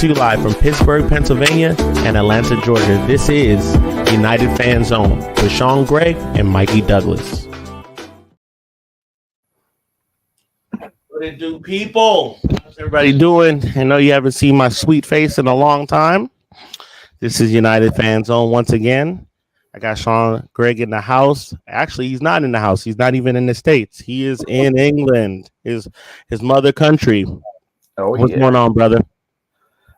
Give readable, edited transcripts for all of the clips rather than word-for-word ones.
to you live from Pittsburgh, Pennsylvania and Atlanta, Georgia. This is United Fan Zone with Sean Gregg and Mikey Douglas. What it do, people? How's everybody doing? I know you haven't seen my sweet face in a long time. This is United Fan Zone once again. I got Sean Gregg in the house. Actually, he's not in the house. He's not even in the States. He is in England, his mother country. Oh, What's going on, brother?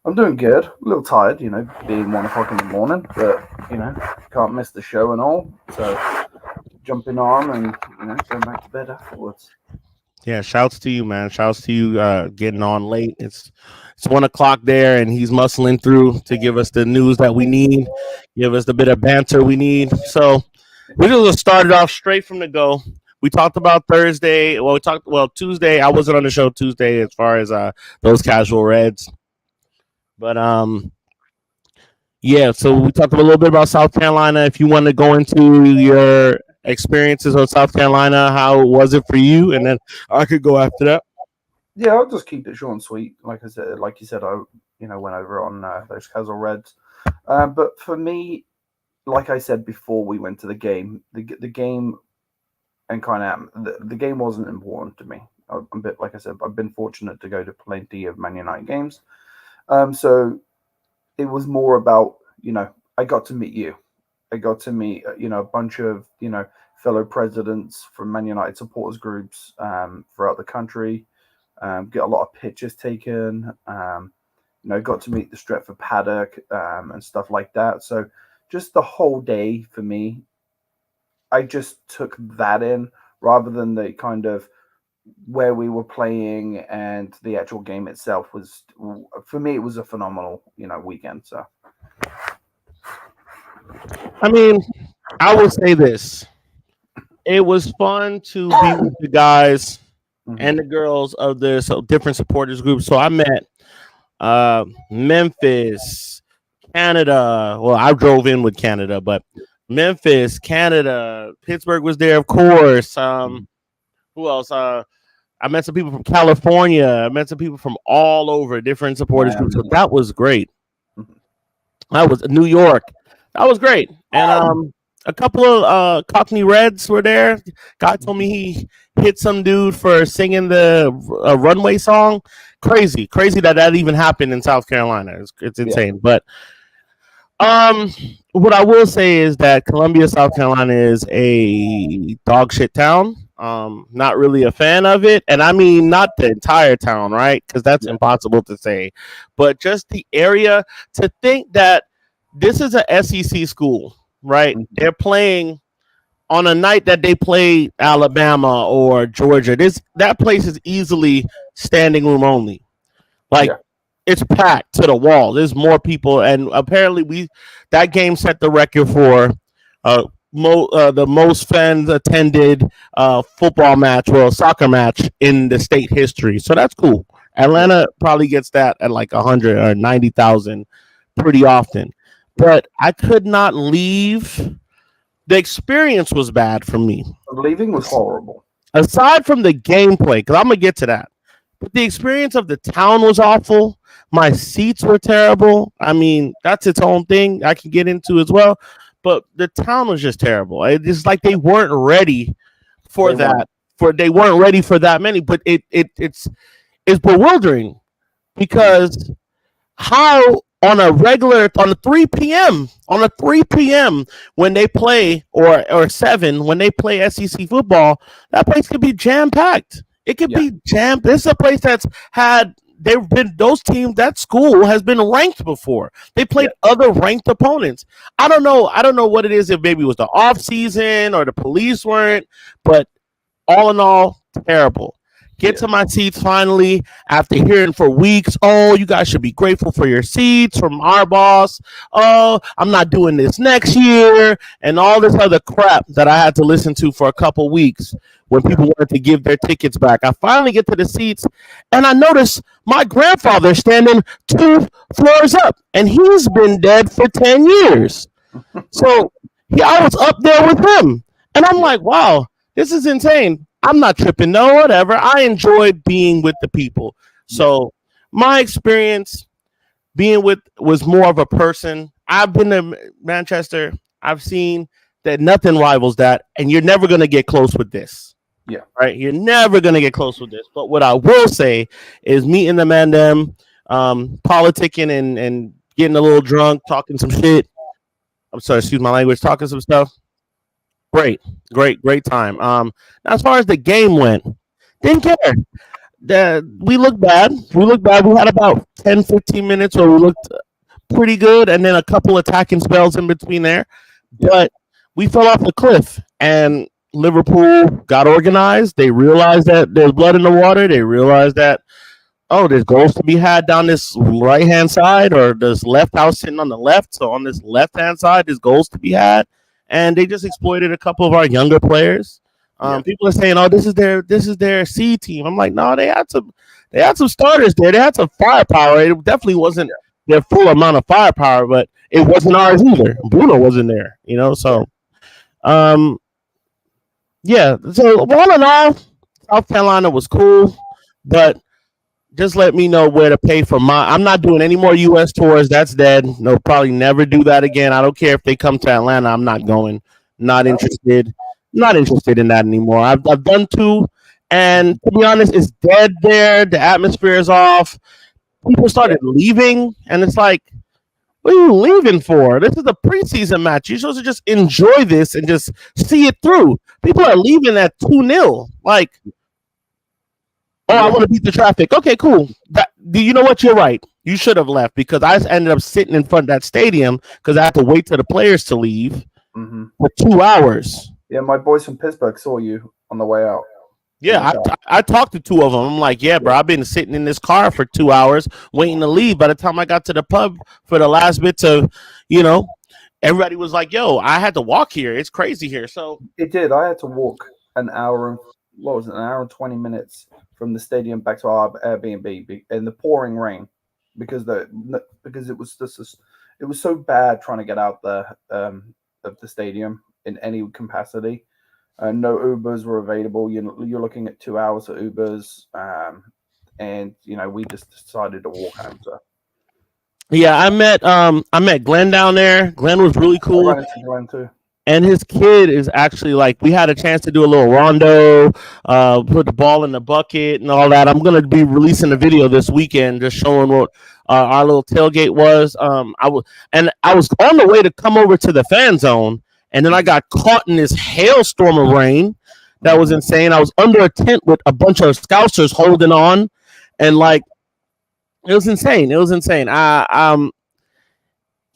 I'm doing good. A little tired, being 1 o'clock in the morning, but, can't miss the show and all. So, jumping on and, going back to bed afterwards. Yeah, shouts to you, man. Shouts to you getting on late. It's 1 o'clock there, and he's muscling through to give us the news that we need, give us the bit of banter we need. So we're going to start it off straight from the go. We talked about Thursday. Tuesday. I wasn't on the show Tuesday as far as those casual Reds. But, yeah, so we talked a little bit about South Carolina. If you want to go into your experiences on South Carolina, how was it for you? And then I could go after that. Yeah, I'll just keep it short and sweet. Like you said, I went over on those casual Reds. But for me, like I said before we went to the game, the game and the game wasn't important to me. I'm a bit, like I said, I've been fortunate to go to plenty of Man United games. So it was more about, I got to meet you. I got to meet, a bunch of, fellow presidents from Man United supporters groups throughout the country. Get a lot of pictures taken. Got to meet the Stretford Paddock and stuff like that. So just the whole day for me, I just took that in rather than the kind of where we were playing and the actual game itself was, for me, it was a phenomenal, weekend. So, I mean, I will say this. It was fun to be with the guys and the girls of the different supporters groups. So I met Memphis, Canada. Well, I drove in with Canada, but Memphis, Canada, Pittsburgh was there, of course. Who else? I met some people from California. I met some people from all over different supporters groups. So that was great. That was New York. That was great. And a couple of Cockney Reds were there. Guy told me he hit some dude for singing the runway song. Crazy that even happened in South Carolina. It's insane. Yeah. But what I will say is that Columbia, South Carolina is a dog shit town. Not really a fan of it. And I mean, not the entire town, right? Because that's impossible to say. But just the area, to think that this is a SEC school, right? They're playing on a night that they play Alabama or Georgia. That place is easily standing room only. It's packed to the wall. There's more people, and apparently that game set the record for the most fans attended football match or soccer match in the state history. So that's cool. Atlanta probably gets that at like 100 or 90,000 pretty often. But I could not leave. The experience was bad for me. Leaving was horrible. Aside from the gameplay, because I'm going to get to that. But the experience of the town was awful. My seats were terrible. I mean, that's its own thing I can get into as well. But the town was just terrible. It's like they weren't ready for that. They weren't ready for that many. But it's bewildering because how on a 3 p.m. when they play or 7 when they play SEC football, that place could be jam packed. It could be jam. This is a place that school has been ranked before. They played other ranked opponents. I don't know what it is, if maybe it was the off season or the police weren't, but all in all, terrible. Get to my seats finally after hearing for weeks, oh, you guys should be grateful for your seats from our boss. Oh, I'm not doing this next year. And all this other crap that I had to listen to for a couple weeks when people wanted to give their tickets back. I finally get to the seats and I notice my grandfather standing 2 floors up and he's been dead for 10 years. So I was up there with him and I'm like, wow, this is insane. I'm not tripping, no, whatever. I enjoyed being with the people. So my experience, being with was more of a person. I've been to Manchester. I've seen that nothing rivals that, and you're never gonna get close with this. Yeah. Right? You're never gonna get close with this. But what I will say is meeting the man them, politicking and getting a little drunk, talking some shit. I'm sorry, excuse my language, talking some stuff. Great time. As far as the game went, didn't care. We looked bad. We had about 10, 15 minutes where we looked pretty good, and then a couple attacking spells in between there. Yeah. But we fell off the cliff, and Liverpool got organized. They realized that there's blood in the water. They realized that, oh, there's goals to be had down this right hand side, or this left house sitting on the left. So on this left hand side, there's goals to be had, and they just exploited a couple of our younger players. People are saying, "Oh, this is their C team." I'm like, no, they had some starters there. They had some firepower. It definitely wasn't their full amount of firepower, but it wasn't ours either. Bruno wasn't there, So, yeah. So all in all, South Carolina was cool, but just let me know where to pay for I'm not doing any more U.S. tours. That's dead. No, probably never do that again. I don't care if they come to Atlanta. I'm not going. Not interested. Not interested in that anymore. I've done 2, and to be honest, it's dead there. The atmosphere is off. People started leaving, and it's like, what are you leaving for? This is a preseason match. You're supposed to just enjoy this and just see it through. People are leaving at 2-0. Like, oh, I want to beat the traffic. Okay, cool. You know what? You're right. You should have left, because I ended up sitting in front of that stadium because I had to wait for the players to leave for 2 hours. Yeah, my boys from Pittsburgh saw you on the way out. Yeah, I talked to 2 of them. I'm like, yeah, bro, I've been sitting in this car for 2 hours waiting to leave. By the time I got to the pub for the last bit to, everybody was like, yo, I had to walk here. It's crazy here. So it did. I had to walk an hour and 20 minutes from the stadium back to our Airbnb in the pouring rain because it was it was so bad trying to get out of the stadium in any capacity. No Ubers were available. You're looking at 2 hours for Ubers, and we just decided to walk home. So. Yeah, I met Glenn down there. Glenn was really cool. I ran into Glenn too. And his kid is actually like, we had a chance to do a little rondo, put the ball in the bucket and all that. I'm going to be releasing a video this weekend just showing what our little tailgate was. I was on the way to come over to the fan zone, and then I got caught in this hailstorm of rain. That was insane. I was under a tent with a bunch of Scousers holding on, and like, it was insane.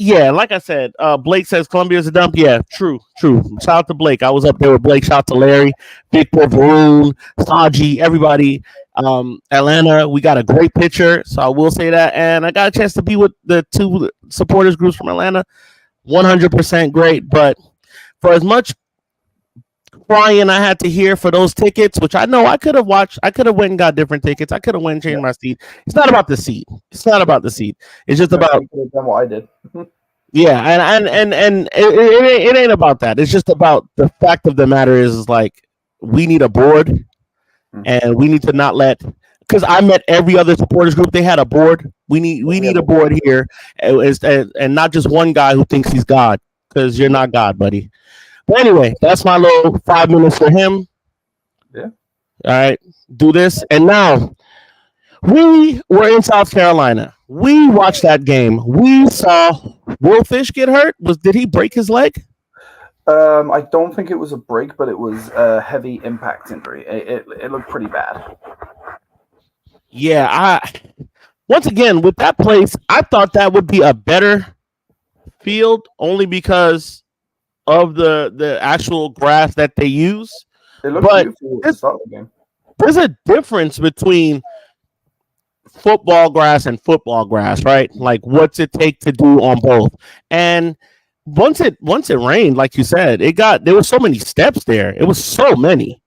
Yeah, like I said, Blake says Columbia's a dump. Yeah, true. Shout out to Blake. I was up there with Blake. Shout out to Larry, Victor, Varun, Saji, everybody. Atlanta, we got a great picture, so I will say that. And I got a chance to be with the 2 supporters groups from Atlanta. 100% great. But for as much crying I had to hear for those tickets, which I know I could have watched, I could have went and got different tickets. I could have went and changed my seat. It's not about the seat. It's just about what I did. Yeah, and it ain't about that. It's just about the fact of the matter is like, we need a board, and we need to not let, because I met every other supporters group. They had a board. We need a board here, and not just one guy who thinks he's God, because you're not God, buddy. But anyway, that's my little 5 minutes for him. Yeah. All right, do this. And now, we were in South Carolina. We watched that game. We saw Will Fish get hurt. Did he break his leg? I don't think it was a break, but it was a heavy impact injury. It looked pretty bad. Yeah, once again, with that place, I thought that would be a better field only because of the actual grass that they use. It looked beautiful to start the game. There's a difference between football grass and football grass, right? Like, what's it take to do on both? And once it rained, like you said, there were so many steps there. It was so many.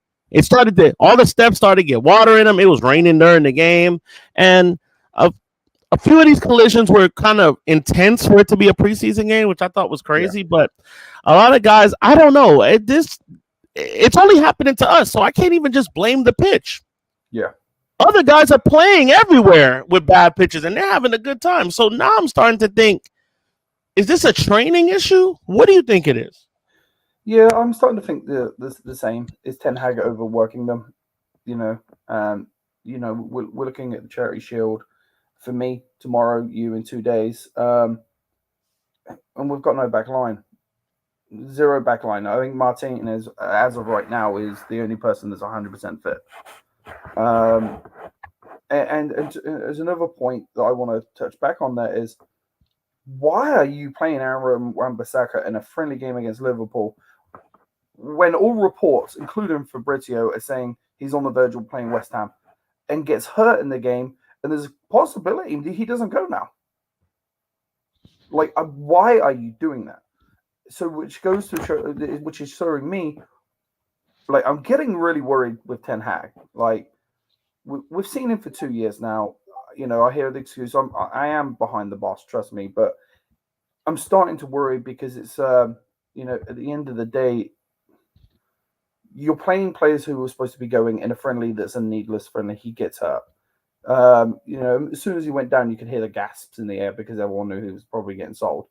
All the steps started to get water in them. It was raining during the game, and a few of these collisions were kind of intense for it to be a preseason game, which I thought was crazy. Yeah. But a lot of guys, I don't know. It's only happening to us, so I can't even just blame the pitch. Yeah. Other guys are playing everywhere with bad pitches and they're having a good time. So now I'm starting to think, is this a training issue? What do you think it is? Yeah, I'm starting to think the same. Is Ten Hag overworking them? You know, we're looking at the Charity Shield for me tomorrow, you in 2 days, and we've got no back line, zero back line. I think Martinez, as of right now, is the only person that's 100% fit. Um, and as another point that I want to touch back on that is, why are you playing Aaron Wan-Bissaka in a friendly game against Liverpool when all reports, including Fabrizio, are saying he's on the verge of playing West Ham and gets hurt in the game, and there's a possibility he doesn't go now? Like, why are you doing that? So, which goes to show, which is showing me, like, I'm getting really worried with Ten Hag. Like, we've seen him for 2 years now. You know, I hear the excuse. I am behind the boss, trust me, but I'm starting to worry because it's, at the end of the day, you're playing players who were supposed to be going in a friendly that's a needless friendly. He gets hurt. As soon as he went down, you could hear the gasps in the air because everyone knew he was probably getting sold.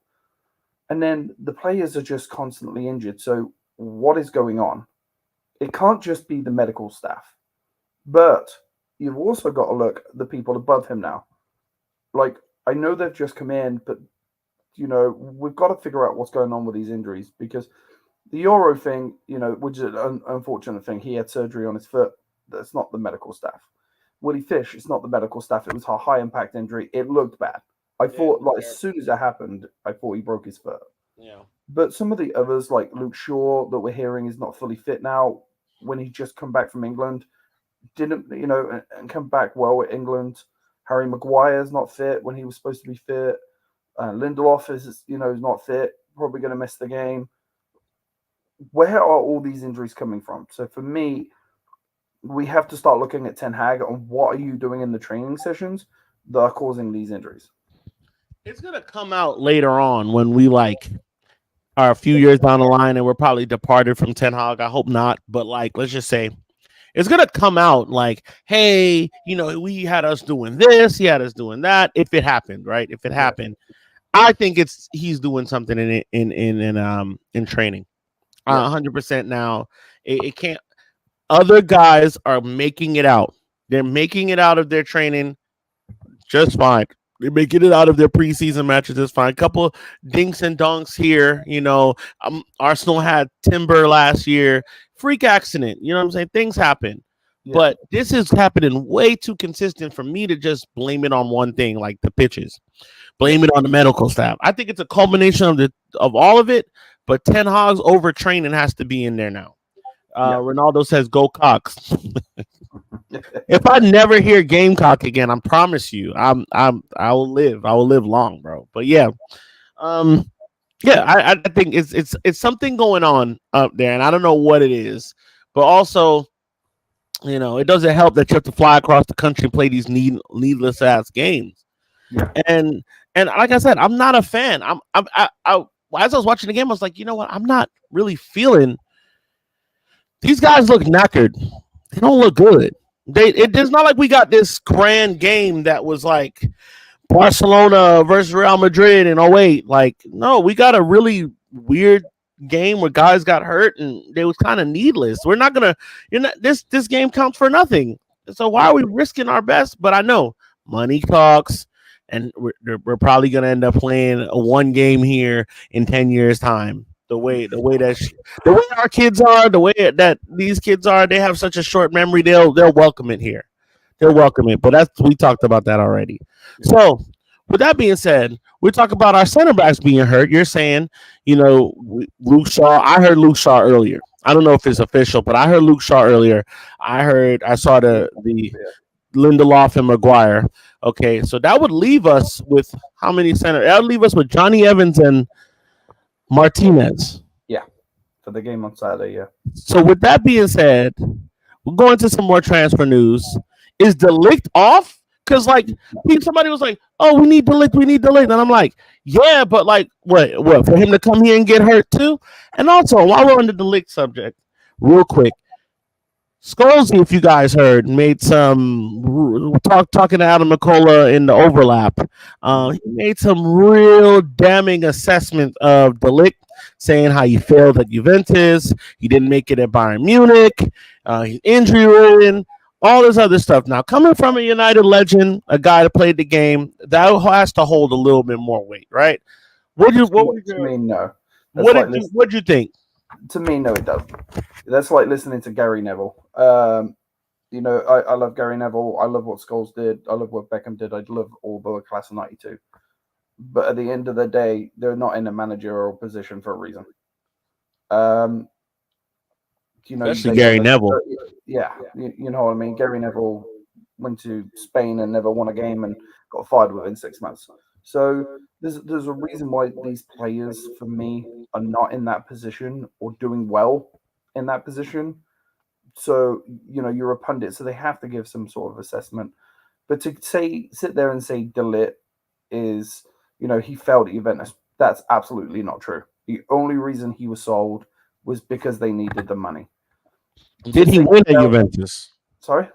And then the players are just constantly injured. So what is going on? It can't just be the medical staff, but you've also got to look at the people above him now. Like, I know they've just come in, but, we've got to figure out what's going on with these injuries, because the Euro thing, which is an unfortunate thing, he had surgery on his foot. That's not the medical staff. Willie Fish, it's not the medical staff. It was a high-impact injury. It looked bad. I thought, as soon as it happened, I thought he broke his foot. Yeah. But some of the others, like Luke Shaw, that we're hearing is not fully fit now, when he just come back from England, didn't, and come back well with England. Harry Maguire's not fit when he was supposed to be fit. Lindelof is not fit, probably going to miss the game. Where are all these injuries coming from? So for me, we have to start looking at Ten Hag on what are you doing in the training sessions that are causing these injuries. It's going to come out later on when we are a few years down the line and we're probably departed from Ten Hag. I hope not, but let's just say it's going to come out like, hey, we had us doing this, he had us doing that. If it happened, right? If it happened, I think he's doing something in training. 100% now. It can't. Other guys are making it out. They're making it out of their training just fine. They're making it out of their preseason matches just fine. A couple dinks and donks here. Arsenal had Timber last year. Freak accident. You know what I'm saying? Things happen. Yeah. But this is happening way too consistent for me to just blame it on one thing, like the pitches. Blame it on the medical staff. I think it's a culmination of all of it, but Ten Hag's overtraining has to be in there now. Ronaldo says, "Go Cox." If I never hear Gamecock again, I promise you, I will live. I will live long, bro. But I think it's something going on up there, and I don't know what it is. But also, it doesn't help that you have to fly across the country and play these needless ass games. Yeah. And like I said, I'm not a fan. I as I was watching the game, I was like, you know what? I'm not really feeling. These guys look knackered. They don't look good. It's not like we got this grand game that was like Barcelona versus Real Madrid in 08. No, we got a really weird game where guys got hurt and they was kind of needless. We're not gonna. This game counts for nothing. So why are we risking our best? But I know money talks, and we're probably gonna end up playing a one game here in 10 years' time. The way our kids are, the way that these kids are, they have such a short memory. They'll welcome it here. They'll welcome it. But we talked about that already. So with that being said, we talk about our center backs being hurt. You're saying, Luke Shaw. I heard Luke Shaw earlier. I don't know if it's official, but I heard Luke Shaw earlier. I saw the Lindelof and Maguire. Okay, so that would leave us with how many center? That would leave us with Johnny Evans and Martinez. Yeah, for the game on Saturday, yeah. So with that being said, we're going to some more transfer news. Is the LIGT off? Because somebody was like, "Oh, we need the LIGT," and I'm like, "Yeah, but what for him to come here and get hurt too?" And also, while we're under the LIGT subject, real quick, Scholesy, if you guys heard, made some talking to Adam McCullough in the overlap. He made some real damning assessment of the LIGT, saying how he failed at Juventus, he didn't make it at Bayern Munich, he's injury ridden, all this other stuff. Now, coming from a United legend, a guy that played the game, that has to hold a little bit more weight, right? What to me, no. What'd you think? To me, no, it doesn't. That's like listening to Gary Neville. I love Gary Neville. I love what Scholes did. I love what Beckham did. I love all the class of '92. But at the end of the day, they're not in a managerial position for a reason. Especially Gary Neville. Yeah, you know what I mean. Gary Neville went to Spain and never won a game and got fired within 6 months. So there's a reason why these players, for me, are not in that position or doing well in that position. So, you're a pundit, so they have to give some sort of assessment. But to sit there and say De Ligt is, he failed at Juventus, that's absolutely not true. The only reason he was sold was because they needed the money. Did he win at Juventus? Sorry?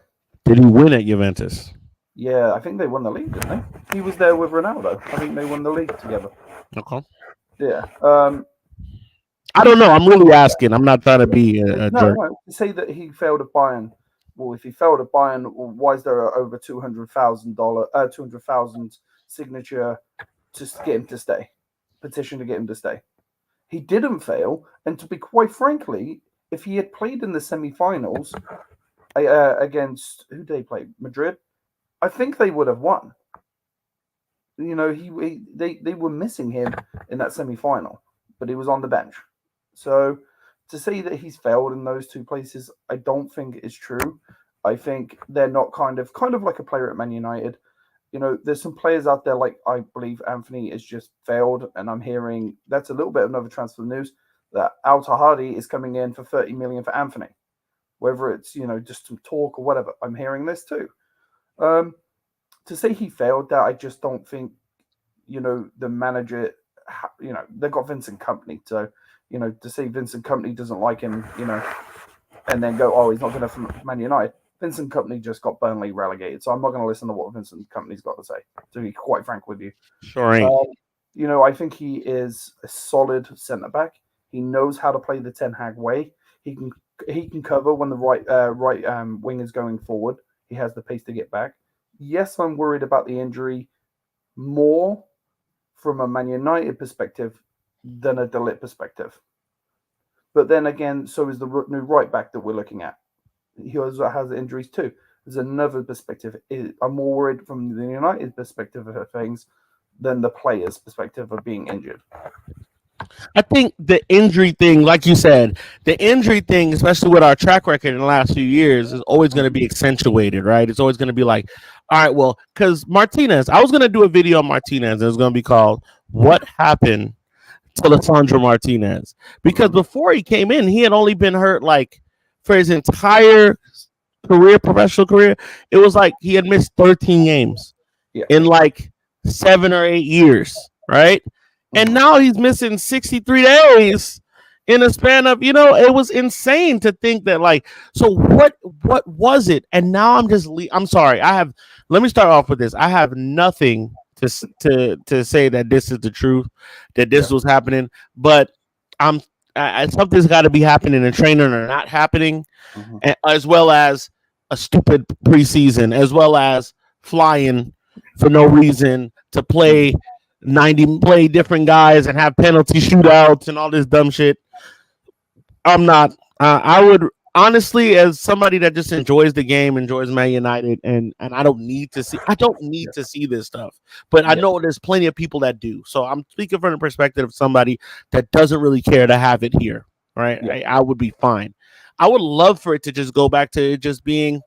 Did he win at Juventus? Yeah, I think they won the league, didn't they? He was there with Ronaldo. I think they won the league together. Okay. Yeah. I don't know. I'm really asking. I'm not trying to be a jerk. No. Say that he failed at Bayern. Well, if he failed at Bayern, why is there over $200,000 signature to get him to stay? Petition to get him to stay. He didn't fail, and to be quite frankly, if he had played in the semi-finals against who did they play? Madrid. I think they would have won. They were missing him in that semi-final, but he was on the bench. So to say that he's failed in those two places, I don't think is true. I think they're not kind of like a player at Man United. There's some players out there, like I believe Anthony is just failed, and I'm hearing that's a little bit of another transfer news that Al Tahadi is coming in for 30 million for Anthony. Whether it's just some talk or whatever, I'm hearing this too. To say he failed, that I just don't think the manager. They've got Vincent Kompany, so to say Vincent Kompany doesn't like him, and then go, oh, he's not going to Man United. Vincent Kompany just got Burnley relegated, so I'm not going to listen to what Vincent Kompany's got to say, to be quite frank with you. Sure ain't. I think he is a solid centre-back. He knows how to play the Ten Hag way. He can cover when the right wing is going forward. He has the pace to get back. Yes, I'm worried about the injury more from a Man United perspective than a De Ligt perspective. But then again, so is the new right back that we're looking at. He also has injuries too. There's another perspective. I'm more worried from the United perspective of things than the players' perspective of being injured. I think the injury thing, like you said, the injury thing, especially with our track record in the last few years, is always going to be accentuated, right? It's always going to be like, all right, well, because Martinez, I was going to do a video on Martinez, and it was going to be called "What Happened to Lisandro Martinez?" Because before he came in, he had only been hurt like for his entire professional career. It was like he had missed 13 games in like 7 or 8 years, right? And now he's missing 63 days in a span of, it was insane to think that, like, so what was it? And now I'm sorry. Let me start off with this. I have nothing to say that this is the truth, that this was happening, but something's got to be happening in training or not happening, as well as a stupid preseason, as well as flying for no reason to play 90 different guys and have penalty shootouts and all this dumb shit. I'm not. I would honestly, as somebody that just enjoys the game, enjoys Man United, and I don't need to see. I don't need to see this stuff, but I know there's plenty of people that do. So I'm speaking from the perspective of somebody that doesn't really care to have it here, right? I would be fine. I would love for it to just go back to just being,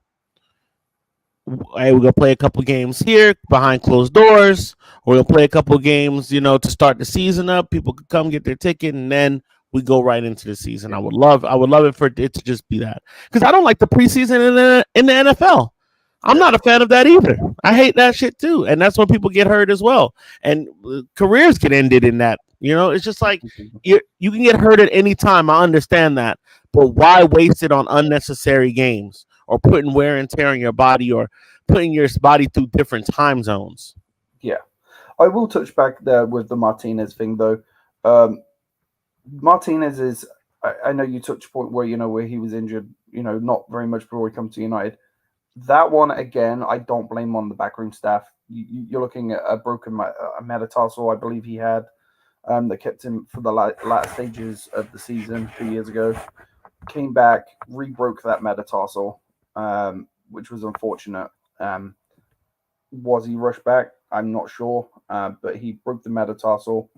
hey, we're gonna play a couple games here behind closed doors. We're gonna play a couple games, to start the season up. People could come get their ticket, and then we go right into the season. I would love it for it to just be that, because I don't like the preseason in the NFL. I'm not a fan of that either. I hate that shit too, and that's when people get hurt as well, and careers get ended in that. It's just like you can get hurt at any time. I understand that, but why waste it on unnecessary games or putting wear and tear on your body or putting your body through different time zones? Yeah, I will touch back there with the Martinez thing though. Um, Martinez is. I know you touched a point where where he was injured. Not very much before he comes to United. That one again, I don't blame on the backroom staff. You're looking at a broken a metatarsal, I believe he had, that kept him for the latter stages of the season 2 years ago. Came back, re-broke that metatarsal, which was unfortunate. Was he rushed back? I'm not sure, but he broke the metatarsal.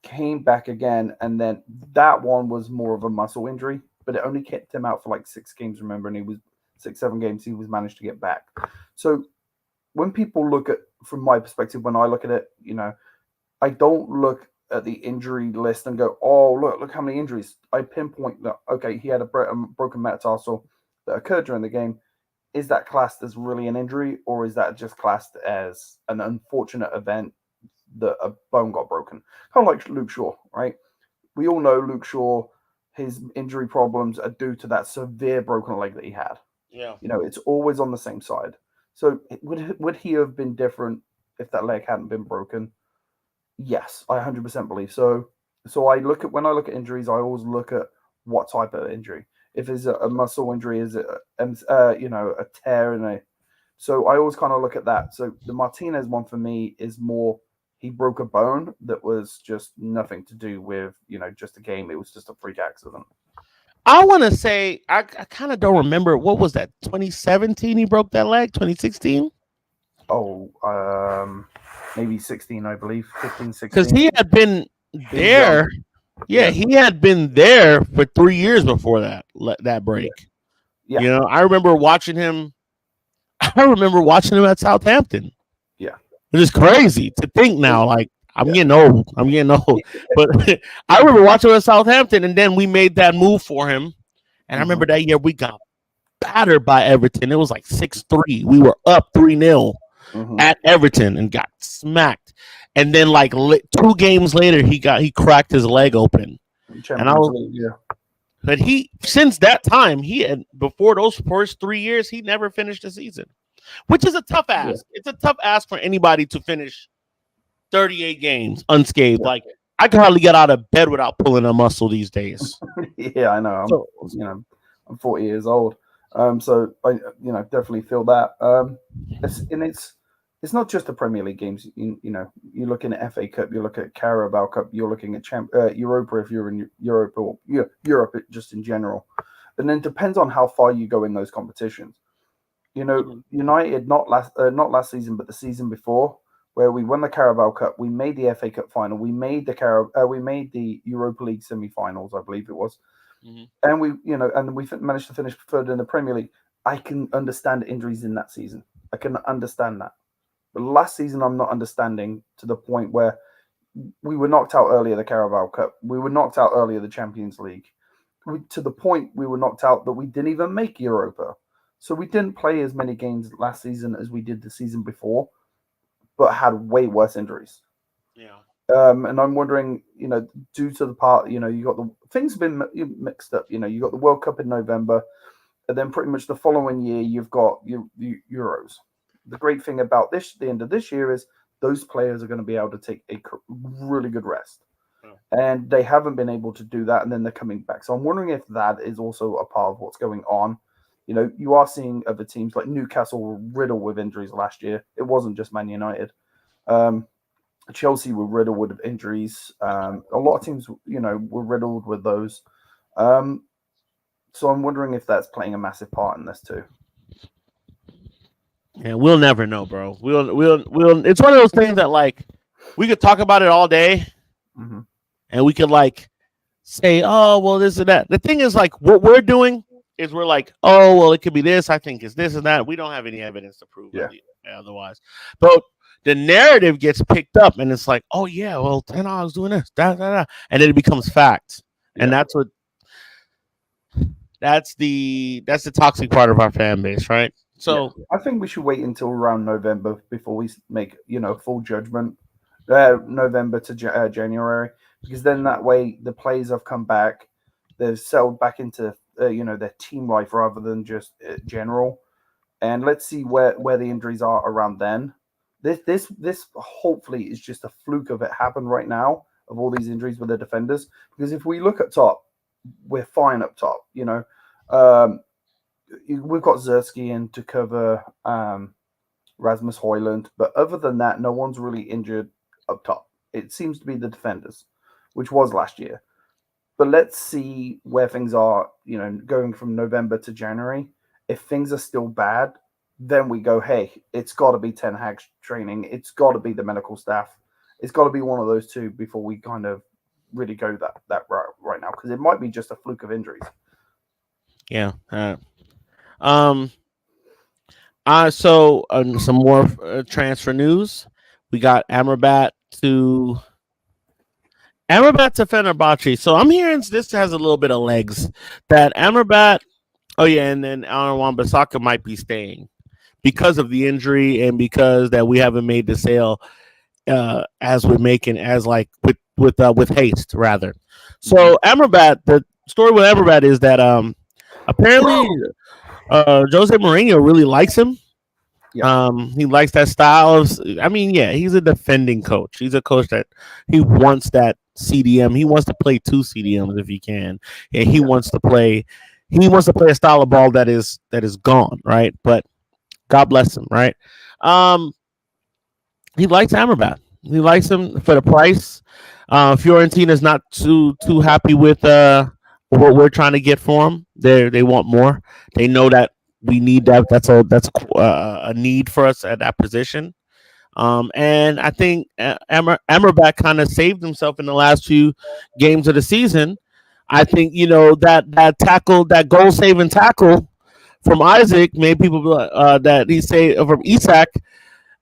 Came back again, and then that one was more of a muscle injury, but it only kept him out for like 6 games. Remember, and he was 6, 7 games. He was managed to get back. So when people look at, from my perspective, when I look at it, I don't look at the injury list and go, "Oh, look how many injuries." I pinpoint that. Okay, he had a broken metatarsal that occurred during the game. Is that classed as really an injury, or is that just classed as an unfortunate event that a bone got broken? Kind of like Luke Shaw, right? We all know Luke Shaw, his injury problems are due to that severe broken leg that he had. Yeah. It's always on the same side. So would he have been different if that leg hadn't been broken? Yes, I 100% believe so. So when I look at injuries, I always look at what type of injury. If it's a muscle injury, is it a tear in a? So I always kind of look at that. So the Martinez one for me is more, he broke a bone that was just nothing to do with just a game. It was just a freak accident. I want to say I kind of don't remember, what was that, 2017 he broke that leg, 2016? Oh, maybe 16, I believe, 15, Because 16. he had been He was young. there. Yeah, he had been there for 3 years before that break. Yeah. I remember watching him. I remember watching him at Southampton. Yeah. Which is crazy to think now. Like, I'm getting old. But I remember watching him at Southampton, and then we made that move for him. And I remember that year we got battered by Everton. It was like 6-3. We were up 3-0 at Everton and got smacked. And then like 2 games later, he cracked his leg open. And I was, but since that time, before those first 3 years, he never finished the season, which is a tough ask. Yeah. It's a tough ask for anybody to finish 38 games unscathed. Yeah. Like, I can hardly get out of bed without pulling a muscle these days. Yeah, I know. I'm 40 years old. So I definitely feel that. It's not just the Premier League games. You're looking at FA Cup, you're looking at Carabao Cup, you're looking at Europa if you're in Europe, or Europe just in general. And then it depends on how far you go in those competitions. United not last season, but the season before, where we won the Carabao Cup, we made the FA Cup final, we made the Europa League semi-finals, I believe it was, and we managed to finish third in the Premier League. I can understand injuries in that season. I can understand that. But last season, I'm not understanding, to the point where we were knocked out earlier the Carabao Cup, we were knocked out earlier the Champions League, to the point we were knocked out that we didn't even make Europa. So we didn't play as many games last season as we did the season before, but had way worse injuries. Yeah. And I'm wondering, due to the part, you got things have been mixed up. You got the World Cup in November, and then pretty much the following year you've got your Euros. The great thing about the end of this year is those players are going to be able to take a really good rest. And they haven't been able to do that, and then they're coming back. So I'm wondering if that is also a part of what's going on. You are seeing other teams like Newcastle were riddled with injuries last year. It wasn't just Man United. Chelsea were riddled with injuries. A lot of teams, were riddled with those. So I'm wondering if that's playing a massive part in this too. Yeah, we'll never know, bro. We'll. It's one of those things that, like, we could talk about it all day, and we could like say, "Oh, well, this and that." The thing is, like, what we're doing is we're like, "Oh, well, it could be this. I think it's this and that." We don't have any evidence to prove it otherwise. But the narrative gets picked up, and it's like, "Oh yeah, well, Ten Hag's doing this, and then it becomes fact, and that's the toxic part of our fan base, right? So I think we should wait until around November before we make full judgment. November to January, because then that way the players have come back. They've settled back into their team life rather than just general. And let's see where the injuries are around then. This hopefully is just a fluke of it happened right now of all these injuries with the defenders. Because if we look at top, we're fine up top. We've got Zersky in to cover Rasmus Højlund, but other than that, no one's really injured up top. It seems to be the defenders, which was last year. But let's see where things are, going from November to January. If things are still bad, then we go, hey, it's got to be Ten Hag's training. It's got to be the medical staff. It's got to be one of those two before we kind of really go that route right now, because it might be just a fluke of injuries. Yeah. So some more transfer news. We got Amrabat to Fenerbahce. So I'm hearing this has a little bit of legs. That Amrabat. Oh yeah, and then Aaron Wan-Bissaka might be staying because of the injury and because that we haven't made the sale as we're making with haste rather. So Amrabat, the story with Amrabat is that apparently Jose Mourinho really likes him. Yeah. He likes that style of. I mean, yeah, he's a defending coach. He's a coach that he wants that CDM. He wants to play two CDMs if he can, and he wants to play. He wants to play a style of ball that is gone, right? But God bless him, right? He likes Amrabat. He likes him for the price. Fiorentina's not too happy with what we're trying to get for him. They want more. They know that we need that. That's a need for us at that position. And I think Amrabat kind of saved himself in the last few games of the season. I think that tackle, that goal saving tackle from Isaac made people that he saved from Isak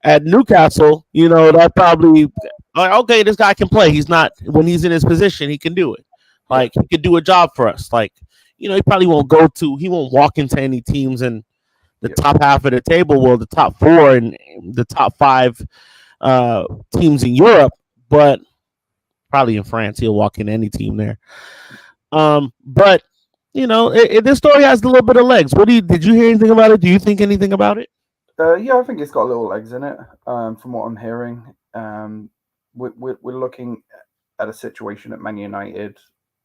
at Newcastle. That probably like, okay, this guy can play. He's not, when he's in his position, he can do it. Like he could do a job for us. Like he probably he won't walk into any teams in the top half of the table. Well, the top four and the top five teams in Europe, but probably in France he'll walk in any team there. But this story has a little bit of legs. Did you hear anything about it? Do you think anything about it? Yeah, I think it's got little legs in it. From what I'm hearing, we're looking at a situation at Man United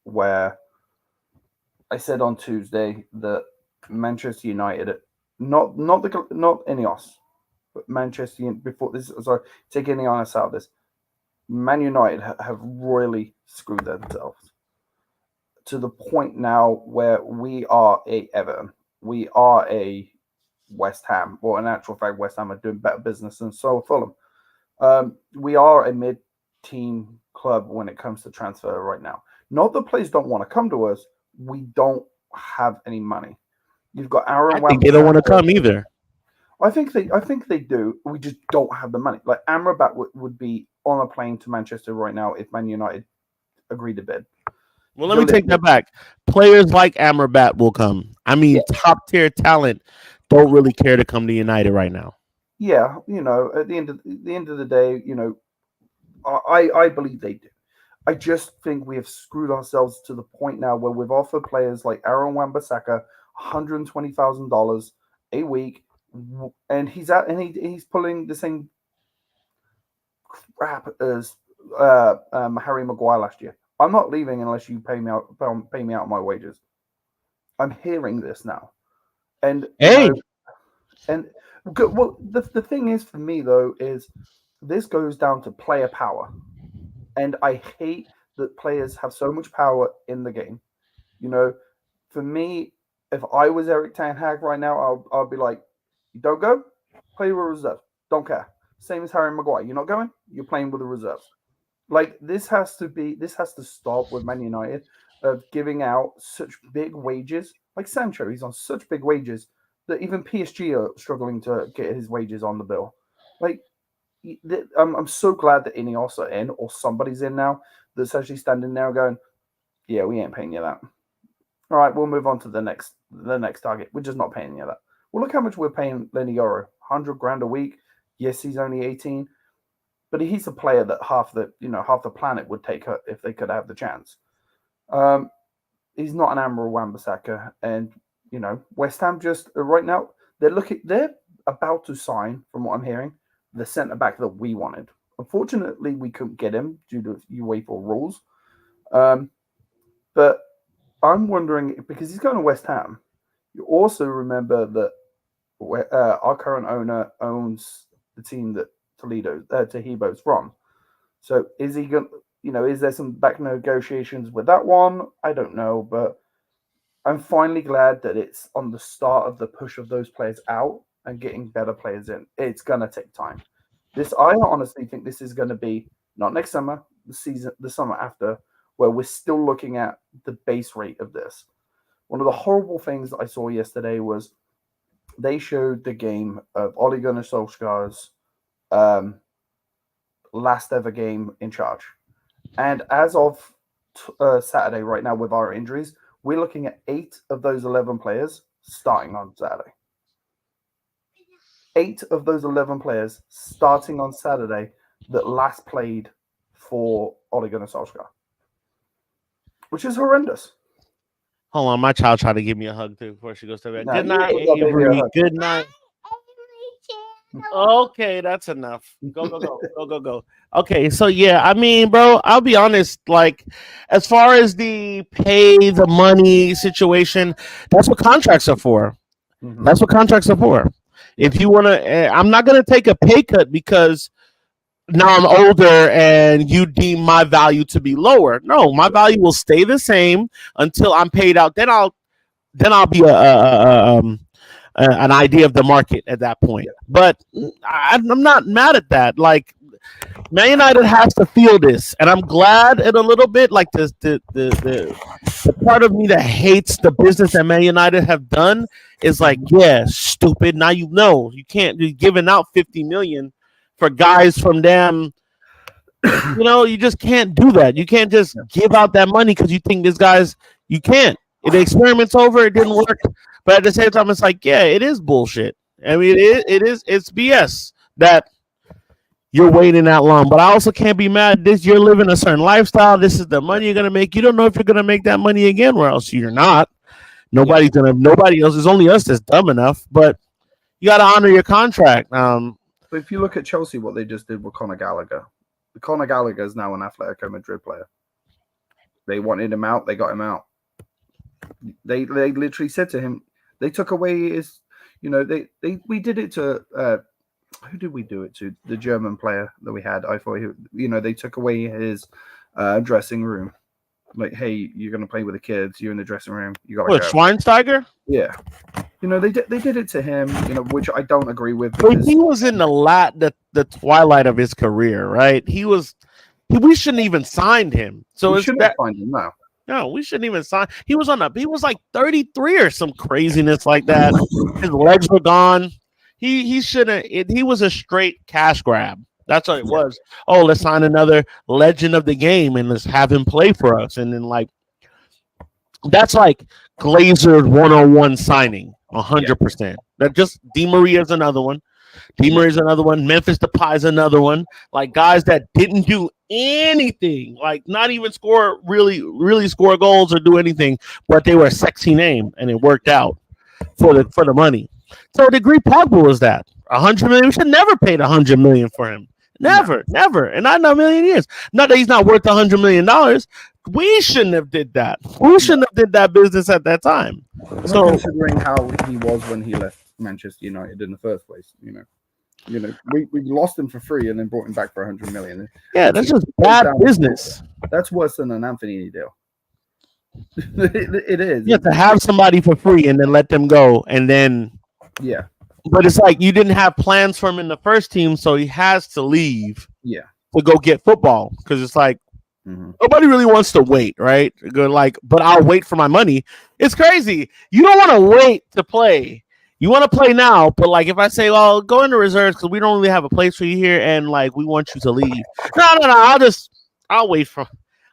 where I said on Tuesday that Manchester United, not Ineos, but Manchester before this. Sorry, take Ineos out of this. Man United have royally screwed themselves to the point now where we are a Everton, we are a West Ham, or in actual fact, West Ham are doing better business than so Fulham. We are a mid-team club when it comes to transfer right now. Not that players don't want to come to us. We don't have any money. You've got Aaron. I think they don't want to come either. I think they do. We just don't have the money. Like Amrabat would be on a plane to Manchester right now if Man United agreed to bid. Well, let me take that back. Players like Amrabat will come. I mean, top tier talent don't really care to come to United right now. Yeah, at the end of the day, I believe they do. I just think we have screwed ourselves to the point now where we've offered players like Aaron Wan-Bissaka $120,000 a week, and he's pulling the same crap as Harry Maguire last year. I'm not leaving unless you pay me out my wages. I'm hearing this now, and well, the thing is for me though is this goes down to player power, and I hate that players have so much power in the game. For me, if I was Eric Ten Hag right now, I'll be like, you don't go, play with reserve, don't care. Same as Harry Maguire. You're not going, you're playing with the reserves. Like this has to stop with Man United of giving out such big wages. Like Sancho, he's on such big wages that even PSG are struggling to get his wages on the bill. Like, I'm so glad that Ineos are in, or somebody's in now that's actually standing there going, yeah, we ain't paying you that. All right, we'll move on to the next target. We're just not paying you that. Well, look how much we're paying Lenny Yoro. $100,000 a week. Yes, he's only 18, but he's a player that half the planet would take if they could have the chance. he's not an Admiral Wan-Bissaka, and West Ham just right now they're about to sign, from what I'm hearing, the centre back that we wanted. Unfortunately, we couldn't get him due to UEFA rules. But I'm wondering, because he's going to West Ham, you also remember that our current owner owns the team that Tahibo's from. So is he going? Is there some back negotiations with that one? I don't know, but I'm finally glad that it's on the start of the push of those players out and getting better players in. It's gonna take time. I honestly think this is gonna be not next summer, the summer after, where we're still looking at the base rate of this. One of the horrible things that I saw yesterday was they showed the game of Ole Gunnar Solskjaer's last ever game in charge. And as of Saturday, right now, with our injuries, we're looking at 8 of those 11 players starting on Saturday. 8 of those 11 players starting on Saturday that last played for Ole Gunnar Solskjaer, which is horrendous. Hold on, my child tried to give me a hug too before she goes to bed. No, Good night, Avery. Good night. Okay, that's enough. Go. Okay, so yeah, I mean, bro, I'll be honest. Like, as far as the pay the money situation, that's what contracts are for. Mhm. That's what contracts are for. If you want to, I'm not going to take a pay cut because now I'm older and you deem my value to be lower. No, my value will stay the same until I'm paid out. Then I'll be an idea of the market at that point. But I'm not mad at that. Like, Man United has to feel this, and I'm glad in a little bit. Like the part of me that hates the business that Man United have done is like, yeah, stupid. Now you can't be giving out 50 million for guys from damn. You just can't do that. You can't just give out that money because you think this guy's. You can't. The experiment's over. It didn't work. But at the same time, it's like, yeah, it is bullshit. I mean, it's BS that you're waiting that long. But I also can't be mad. You're living a certain lifestyle. This is the money you're gonna make. You don't know if you're gonna make that money again, or else you're not. Nobody else. It's only us that's dumb enough. But you got to honor your contract. But if you look at Chelsea, what they just did with Conor Gallagher, Conor Gallagher is now an Atletico Madrid player. They wanted him out. They got him out. They literally said to him, they took away his, we did it to, who did we do it to? The German player that we had. I thought, they took away his dressing room. Like, hey, you're going to play with the kids. You're in the dressing room. You got to go. Schweinsteiger? Yeah. They did it to him, which I don't agree with. But he was in the twilight of his career, right? We shouldn't even signed him. So we shouldn't have signed him now. No, we shouldn't even sign. He was like 33 or some craziness like that. His legs were gone. He shouldn't. He was a straight cash grab. That's what it was. Oh, let's sign another legend of the game and let's have him play for us. And then that's like Glazer's 101 signing, 100%. That just Di Maria's another one. Memphis Depay's another one. Like guys that didn't do anything, like not even really score goals or do anything, but they were a sexy name and it worked out for the money. So the degree Pogba was that 100 million. We should never paid 100 million for him. Never, and not in a million years. Not that he's not worth $100 million. We shouldn't have did that. We shouldn't have did that business at that time. So considering how he was when he left Manchester United in the first place, we lost him for free and then brought him back for 100 million. Yeah, that's just bad business. That's worse than an Anthony deal. It is. You have to have somebody for free and then let them go, and then But it's like you didn't have plans for him in the first team, so he has to leave. To go get football because it's like nobody really wants to wait, right? But I'll wait for my money. It's crazy. You don't want to wait to play. You want to play now, but if I say, well, go into reserves because we don't really have a place for you here, and we want you to leave. No. I'll wait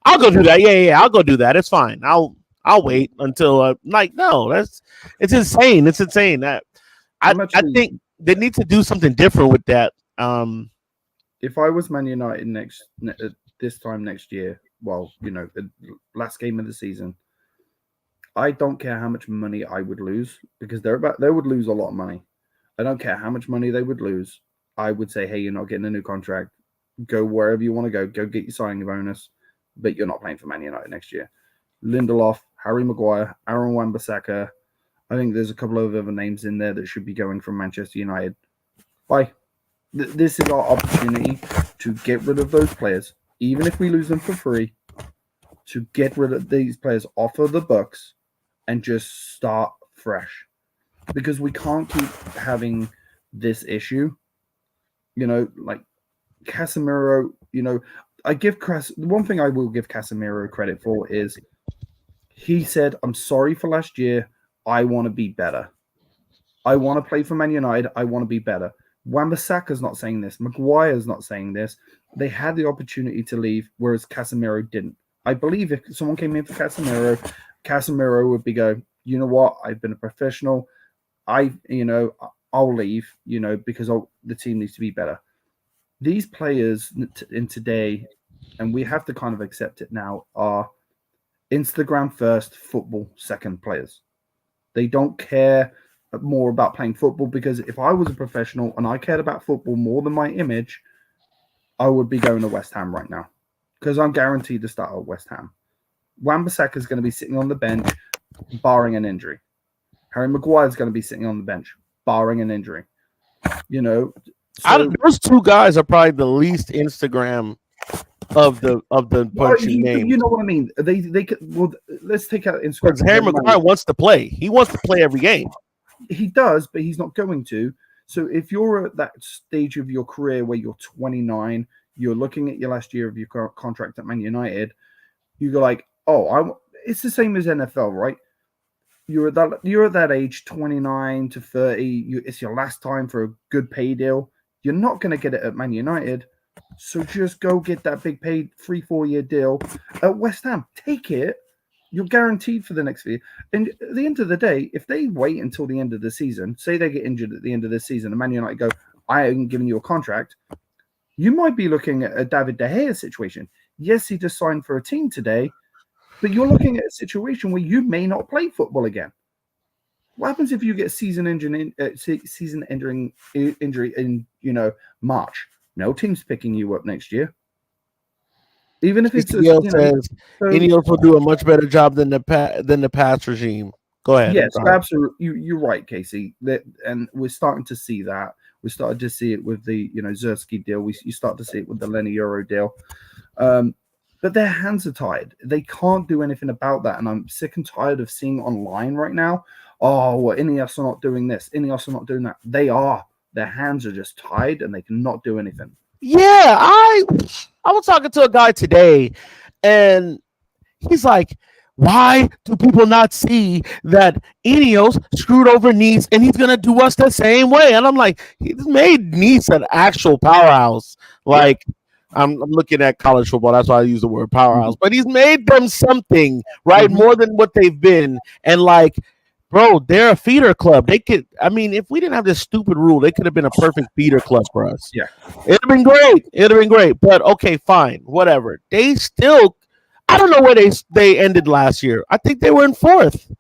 I'll go do that. Yeah. I'll go do that. It's fine. I'll wait until no. It's insane. It's insane. I think they need to do something different with that. If I was Man United this time next year, the last game of the season, I don't care how much money I would lose because they would lose a lot of money. I don't care how much money they would lose. I would say, hey, you're not getting a new contract. Go wherever you want to go. Go get your signing bonus, but you're not playing for Man United next year. Lindelof, Harry Maguire, Aaron Wan-Bissaka. I think there's a couple of other names in there that should be going from Manchester United. Bye. This is our opportunity to get rid of those players, even if we lose them for free, to get rid of these players off of the books and just start fresh. Because we can't keep having this issue. Like Casemiro, one thing I will give Casemiro credit for is he said, I'm sorry for last year. I want to be better. I want to play for Man United. I want to be better. Wan-Bissaka's not saying this. Maguire's not saying this. They had the opportunity to leave, whereas Casemiro didn't. I believe if someone came in for Casemiro would be going, you know what? I've been a professional. I'll leave, because the team needs to be better. These players in today, and we have to kind of accept it now, are Instagram first, football second players. They don't care more about playing football, because if I was a professional and I cared about football more than my image, I would be going to West Ham right now, because I'm guaranteed to start at West Ham. Wan-Bissaka is going to be sitting on the bench, barring an injury. Harry Maguire is going to be sitting on the bench, barring an injury. Those two guys are probably the least Instagram of the bunch you named. You know what I mean? They could. Well, let's take out Instagram. Because Harry Maguire wants to play. He wants to play every game. He does, but he's not going to. So if you're at that stage of your career where you're 29, you're looking at your last year of your contract at Man United, you go like, it's the same as NFL, right? You're at that age, 29 to 30. It's your last time for a good pay deal. You're not going to get it at Man United. So just go get that big paid 3-4 year deal at West Ham. Take it. You're guaranteed for the next year. And at the end of the day, if they wait until the end of the season, say they get injured at the end of the season, and Man United go, I haven't given you a contract, you might be looking at a David De Gea situation. Yes, he just signed for a team today, but you're looking at a situation where you may not play football again. What happens if you get season-ending injury in March? No team's picking you up next year. Even if it's Ineos will do a much better job than the past regime. Go ahead. Yes, absolutely. You're right, Casey. And we're starting to see that. We started to see it with the Zersky deal. You start to see it with the Lenny Euro deal. But their hands are tied. They can't do anything about that. And I'm sick and tired of seeing online right now, Ineos are not doing this. Ineos are not doing that. They are. Their hands are just tied and they cannot do anything. Yeah, I was talking to a guy today, and he's like, why do people not see that Ineos screwed over Nice and he's going to do us the same way? And I'm like, he's made Nice an actual powerhouse. Like, I'm looking at college football. That's why I use the word powerhouse. But he's made them something, right? More than what they've been. And like, bro, they're a feeder club. They could, if we didn't have this stupid rule, they could have been a perfect feeder club for us. Yeah. It'd have been great. But okay, fine. Whatever. They still, I don't know where they ended last year. I think they were in fourth.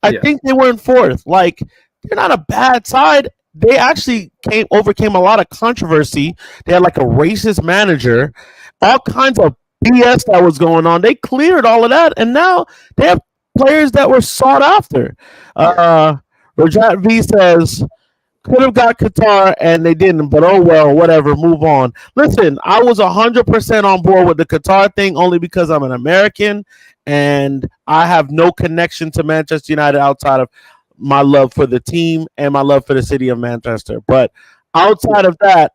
Like, they're not a bad side. They actually overcame a lot of controversy. They had like a racist manager, all kinds of BS that was going on. They cleared all of that, and now they have players that were sought after. Rajat V says, could have got Qatar and they didn't, but oh well, whatever, move on. Listen, I was 100% on board with the Qatar thing only because I'm an American and I have no connection to Manchester United outside of my love for the team and my love for the city of Manchester. But outside of that,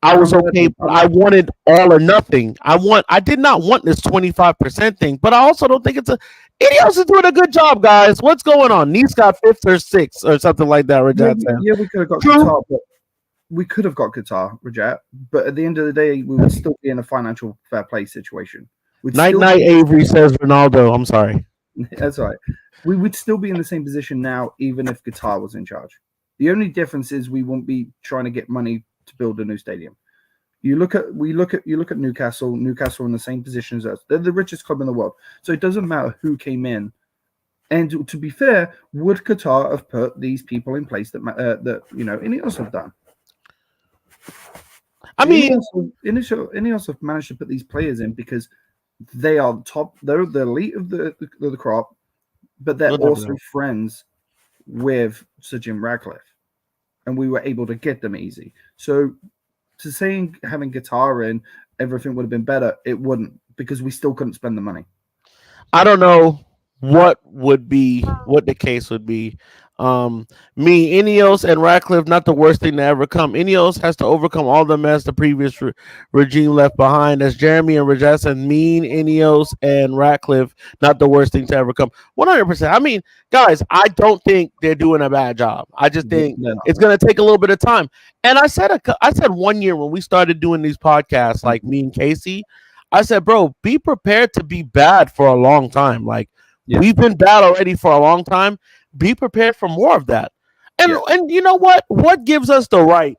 I was okay, but I wanted all or nothing. I did not want this 25% thing, but I also don't think Ineos is doing a good job, guys. What's going on? Nice got 5th or 6th or something like that, Rajat. Yeah, we could have got Qatar, but we could have got Qatar, Rajat. But at the end of the day, we would still be in a financial fair play situation. Night, Avery says Ronaldo. I'm sorry. That's right. We would still be in the same position now, even if Qatar was in charge. The only difference is we won't be trying to get money to build a new stadium. You look at Newcastle. Newcastle are in the same position as us. They're the richest club in the world. So it doesn't matter who came in. And to be fair, would Qatar have put these people in place that Ineos have done? I mean, Ineos have managed to put these players in because they are the top. They're the elite of the crop, but they're also friends with Sir Jim Ratcliffe, and we were able to get them easy. So, to saying having Qatar in, everything would have been better. It wouldn't, because we still couldn't spend the money. I don't know what the case would be. Ineos and Ratcliffe, not the worst thing to ever come. Ineos has to overcome all the mess the previous regime left behind. As Jeremy and Rajas and Ineos and Ratcliffe, not the worst thing to ever come. 100%. I mean, guys, I don't think they're doing a bad job. I just think it's going to take a little bit of time. And I said 1 year when we started doing these podcasts, like me and Casey, I said, bro, be prepared to be bad for a long time. Like, we've been bad already for a long time. Be prepared for more of that. And you know what? What gives us the right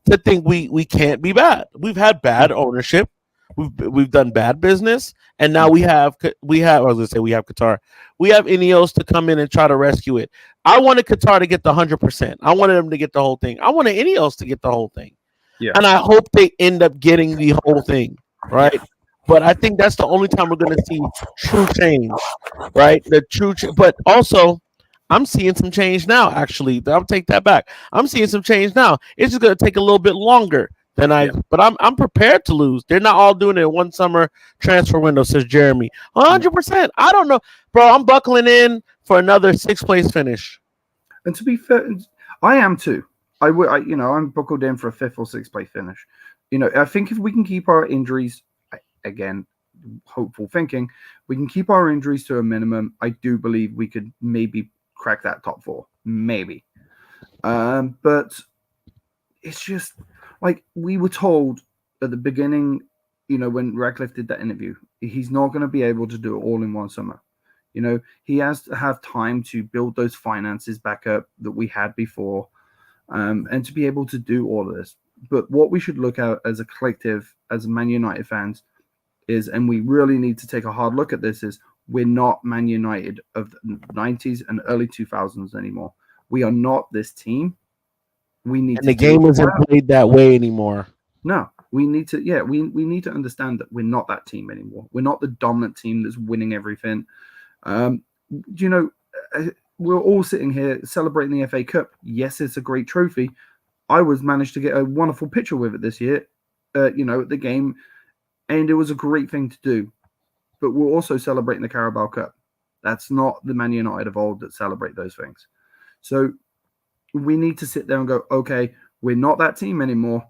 to think we can't be bad? We've had bad ownership. We've done bad business, and now we have I was gonna say we have Qatar. We have Ineos to come in and try to rescue it. I wanted Qatar to get the 100%. I wanted them to get the whole thing. I wanted Ineos to get the whole thing. Yeah. And I hope they end up getting the whole thing, right? But I think that's the only time we're going to see true change, right? But also, I'm seeing some change now, actually. I'll take that back. I'm seeing some change now. It's just going to take a little bit longer than but I'm prepared to lose. They're not all doing it in one summer transfer window, says Jeremy. 100%. I don't know. Bro, I'm buckling in for another 6th place finish. And to be fair, I am too. I'm buckled in for a 5th or 6th place finish. I think if we can keep our injuries, again, hopeful thinking, we can keep our injuries to a minimum. I do believe we could maybe crack that top 4, maybe. But it's just like we were told at the beginning, when Ratcliffe did that interview, he's not going to be able to do it all in one summer. He has to have time to build those finances back up that we had before, and to be able to do all of this. But what we should look at as a collective, as Man United fans, is, and we really need to take a hard look at this, is we're not Man United of the 90s and early 2000s anymore. We are not this team. We need and the game isn't played that way anymore. No, we need to, we need to understand that we're not that team anymore. We're not the dominant team that's winning everything. We're all sitting here celebrating the FA Cup. Yes, it's a great trophy. I managed to get a wonderful picture with it this year, at the game. And it was a great thing to do. But we're also celebrating the Carabao Cup. That's not the Man United of old that celebrate those things. So we need to sit there and go, okay, we're not that team anymore.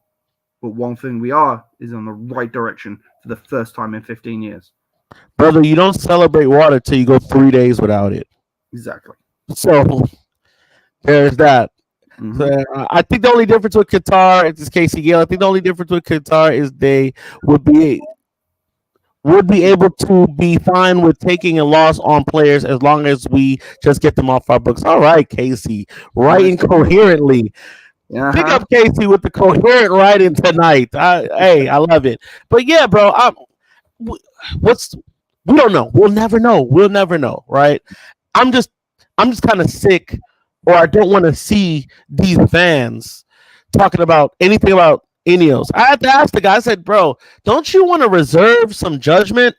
But one thing we are is on the right direction for the first time in 15 years. Brother, you don't celebrate water till you go 3 days without it. Exactly. So there's that. Mm-hmm. So, I think the only difference with Qatar, it's Casey Gale. I think the only difference with Qatar is they would be able to be fine with taking a loss on players as long as we just get them off our books. All right, Casey, writing coherently. Pick up Casey with the coherent writing tonight. Hey, I love it. But yeah, bro, we don't know. We'll never know, right? I'm just kind of sick. Or I don't want to see these fans talking about anything about Ineos. I had to ask the guy, I said, bro, don't you want to reserve some judgment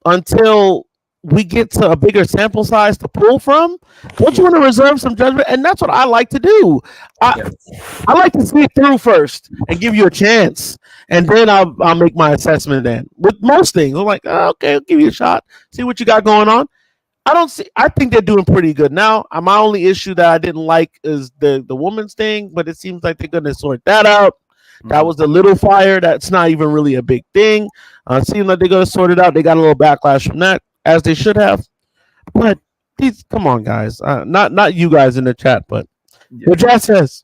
until we get to a bigger sample size to pull from? Don't you want to reserve some judgment? And that's what I like to do. I like to see it through first and give you a chance. And then I'll make my assessment then. With most things, I'm like, okay, I'll give you a shot. See what you got going on. I think they're doing pretty good now. My only issue that I didn't like is the woman's thing, but it seems like they're going to sort that out. That was the little fire. That's not even really a big thing. It seems like they're going to sort it out. They got a little backlash from that, as they should have. But come on, guys. Not you guys in the chat, but Jazz says,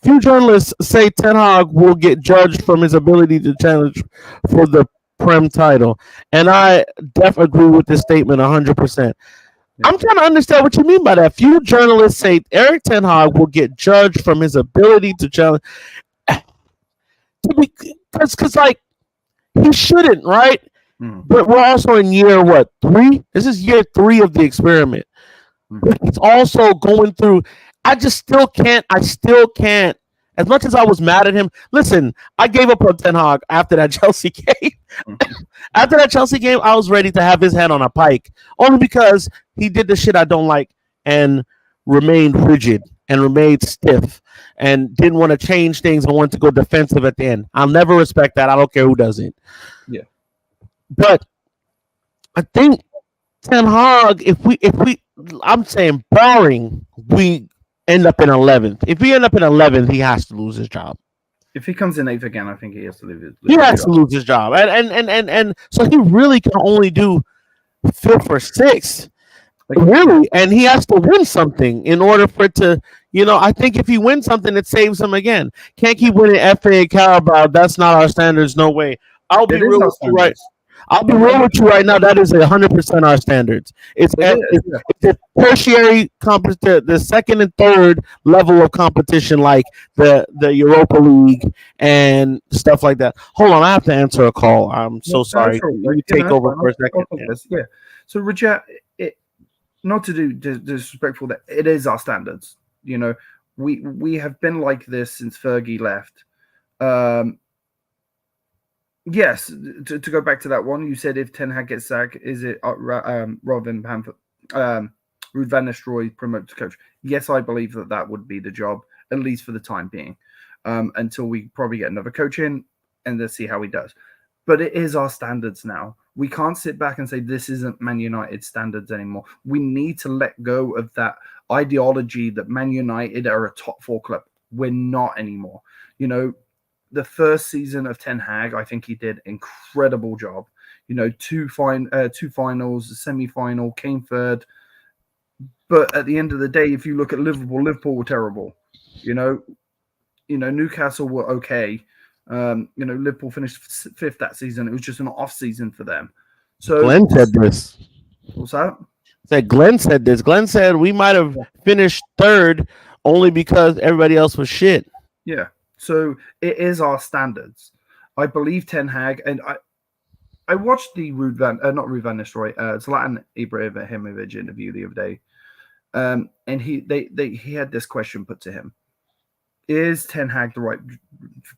few journalists say Ten Hag will get judged from his ability to challenge for the Prem title, and I definitely agree with this statement 100%. I'm trying to understand what you mean by that. Few journalists say Erik Ten Hag will get judged from his ability to challenge, because like he shouldn't, right? But we're also in year what 3? This is year 3 of the experiment. It's also going through. I just still can't. I still can't. As much as I was mad at him, listen. I gave up on Ten Hag after that Chelsea game. After that Chelsea game, I was ready to have his head on a pike, only because he did the shit I don't like and remained rigid and remained stiff and didn't want to change things and wanted to go defensive at the end. I'll never respect that. I don't care who does it. Yeah. But I think Ten Hag, if we, I'm saying barring we end up in 11th. If we end up in 11th, he has to lose his job. If he comes in 8th again, I think he has to lose He has to lose his job, and so he really can only do 5th or 6th. Really, and he has to win something in order for it to, I think if he wins something, it saves him again. Can't keep winning FA Carabao. That's not our standards. No way. I'll be real with you right now. That is 100% our standards. It's the tertiary the second and third level of competition, like the Europa League and stuff like that. Hold on, I have to answer a call. I'm so sorry. You take over for a second. Yeah. So, Richard, not to do disrespectful, that it is our standards. We have been like this since Fergie left. Yes, to go back to that one, you said if Ten Hag gets sacked, is it rather than Ruud van Nistelrooy promoted to coach? Yes, I believe that would be the job, at least for the time being, until we probably get another coach in and let's see how he does. But it is our standards now. We can't sit back and say this isn't Man United standards anymore. We need to let go of that ideology that Man United are a top 4 club. We're not anymore. The first season of Ten Hag, I think he did an incredible job. 2 finals, a semi-final, came third. But at the end of the day, if you look at Liverpool were terrible. Newcastle were okay. Liverpool finished 5th that season. It was just an off season for them. So Glenn said this. What's that? Glenn said this. Glenn said we might have finished 3rd only because everybody else was shit. Yeah. So it is our standards. I believe Ten Hag, and I watched the Zlatan Ibrahimovic interview the other day, and he had this question put to him: is Ten Hag the right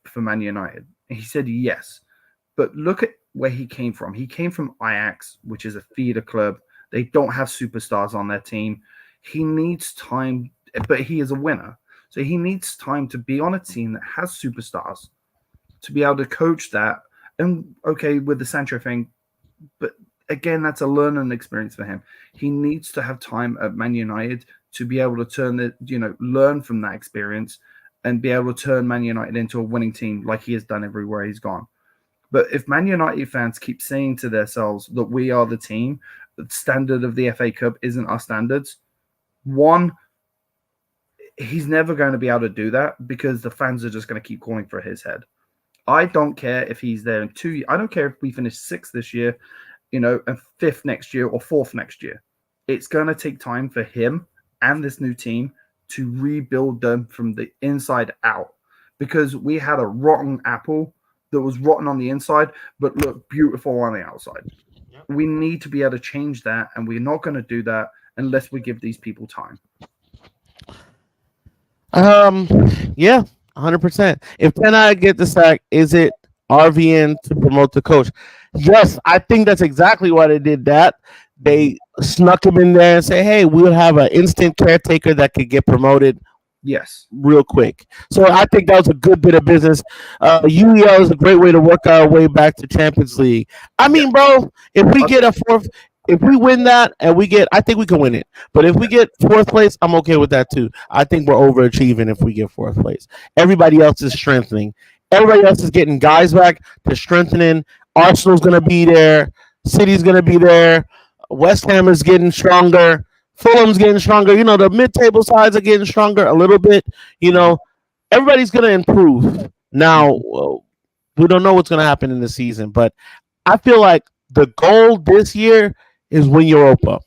for Man United? And he said yes, but look at where he came from. He came from Ajax, which is a feeder club. They don't have superstars on their team. He needs time, but he is a winner. So he needs time to be on a team that has superstars, to be able to coach that. And okay, with the Sancho thing, but again, that's a learning experience for him. He needs to have time at Man United to be able to learn from that experience and be able to turn Man United into a winning team like he has done everywhere he's gone. But if Man United fans keep saying to themselves that we are the team, the standard of the FA Cup isn't our standards, he's never going to be able to do that because the fans are just going to keep calling for his head. I don't care if he's there in 2 years. I don't care if we finish 6th this year, and 5th next year or 4th next year. It's going to take time for him and this new team to rebuild them from the inside out, because we had a rotten apple that was rotten on the inside but looked beautiful on the outside. Yep. We need to be able to change that, and we're not going to do that unless we give these people time. Yeah, 100%. If Ten Hag get the sack, is it RVN to promote the coach? Yes, I think that's exactly why they did that. They snuck him in there and say, hey, we'll have an instant caretaker that could get promoted. Yes, real quick. So I think that was a good bit of business. UEL is a great way to work our way back to Champions League. I mean, bro, if we get a 4th, if we win that and I think we can win it. But if we get 4th place, I'm okay with that too. I think we're overachieving if we get 4th place. Everybody else is strengthening. Everybody else is getting guys back to strengthening. Arsenal's going to be there. City's going to be there. West Ham is getting stronger. Fulham's getting stronger. The mid-table sides are getting stronger a little bit. Everybody's going to improve. Now, we don't know what's going to happen in the season, but I feel like the goal this year is win Europa.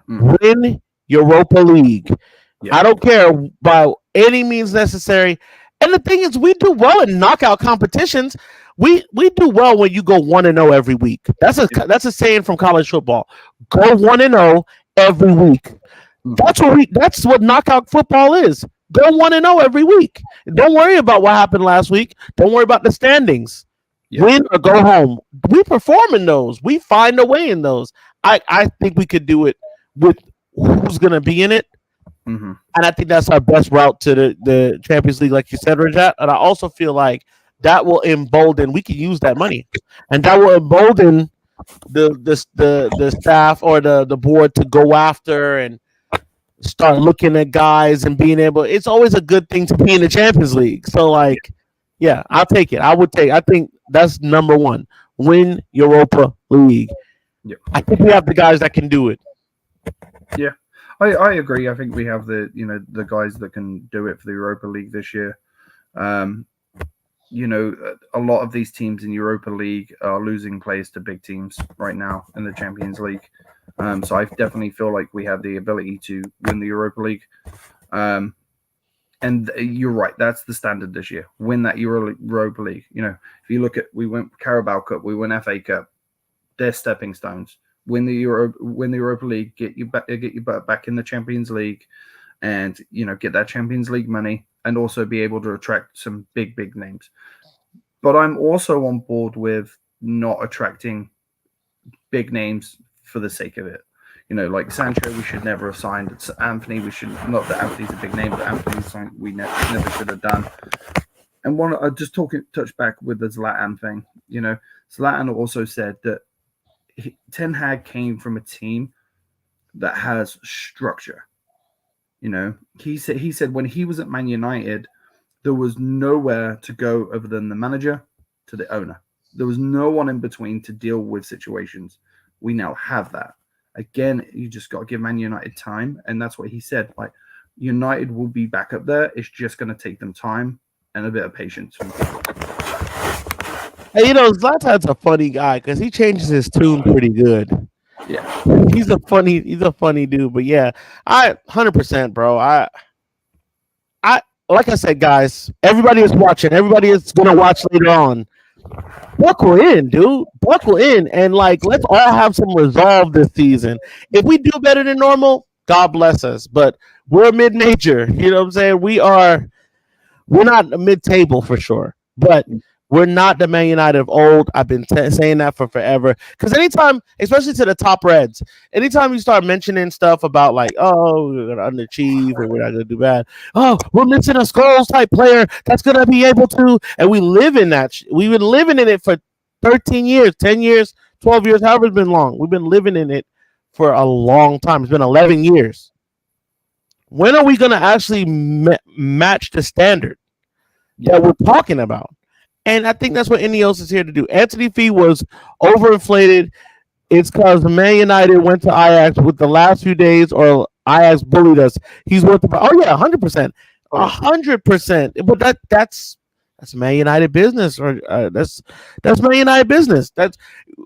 Win Europa League. Yeah. I don't care by any means necessary. And the thing is, we do well in knockout competitions. we do well when you go 1-0 every week. That's a saying from college football. Go 1-0 every week. That's what knockout football is. Go 1-0 every week. Don't worry about what happened last week. Don't worry about the standings. Yeah. Win or go home. We perform in those. We find a way in those. I think we could do it with who's going to be in it. Mm-hmm. And I think that's our best route to the Champions League, like you said, Rajat. And I also feel like that will embolden. We can use that money, and that will embolden the staff or the board to go after and start looking at guys and being able. It's always a good thing to be in the Champions League. So, like, yeah, I'll take it. I think that's number one. Win Europa League. Yep. I think we have the guys that can do it. Yeah. I agree. I think we have the guys that can do it for the Europa League this year. A lot of these teams in Europa League are losing players to big teams right now in the Champions League. So I definitely feel like we have the ability to win the Europa League. And you're right. That's the standard this year. Win that Europa League. If you look at, we went Carabao Cup, we win FA Cup. They're stepping stones. Win the Europa League, get you back in the Champions League, and get that Champions League money, and also be able to attract some big names. But I'm also on board with not attracting big names for the sake of it. Like Sancho, we should never have signed. It's Anthony, we should not that Anthony's a big name, but Anthony's something we never should have done. And touch back with the Zlatan thing. Zlatan also said that Ten Hag came from a team that has structure. He said when he was at Man United, there was nowhere to go other than the manager to the owner. There was no one in between to deal with situations. We now have that. Again, you just got to give Man United time, and that's what he said. Like, United will be back up there. It's just going to take them time and a bit of patience. Hey, Zlatan's a funny guy because he changes his tune pretty good. Yeah, he's a funny dude. But yeah, 100%, bro. I like I said, guys. Everybody is watching. Everybody is gonna watch later on. Buckle in, dude. Buckle in, and let's all have some resolve this season. If we do better than normal, God bless us. But we're mid-major. You know what I'm saying? We're not a mid-table for sure, but we're not the Man United of old. I've been saying that for forever. Because anytime, especially to the top Reds, anytime you start mentioning stuff about we're going to underachieve or we're not going to do bad. Oh, we're missing a Skulls type player that's going to be able to. And we live in that. We've been living in it for 13 years, 10 years, 12 years, however it's been long. We've been living in it for a long time. It's been 11 years. When are we going to actually match the standard that we're talking about? And I think that's what Ineos is here to do. Anthony Fee was overinflated. It's because Man United went to Ajax with the last few days, or Ajax bullied us. He's worth about 100%, 100%. But that's Man United business, or that's Man United business. That's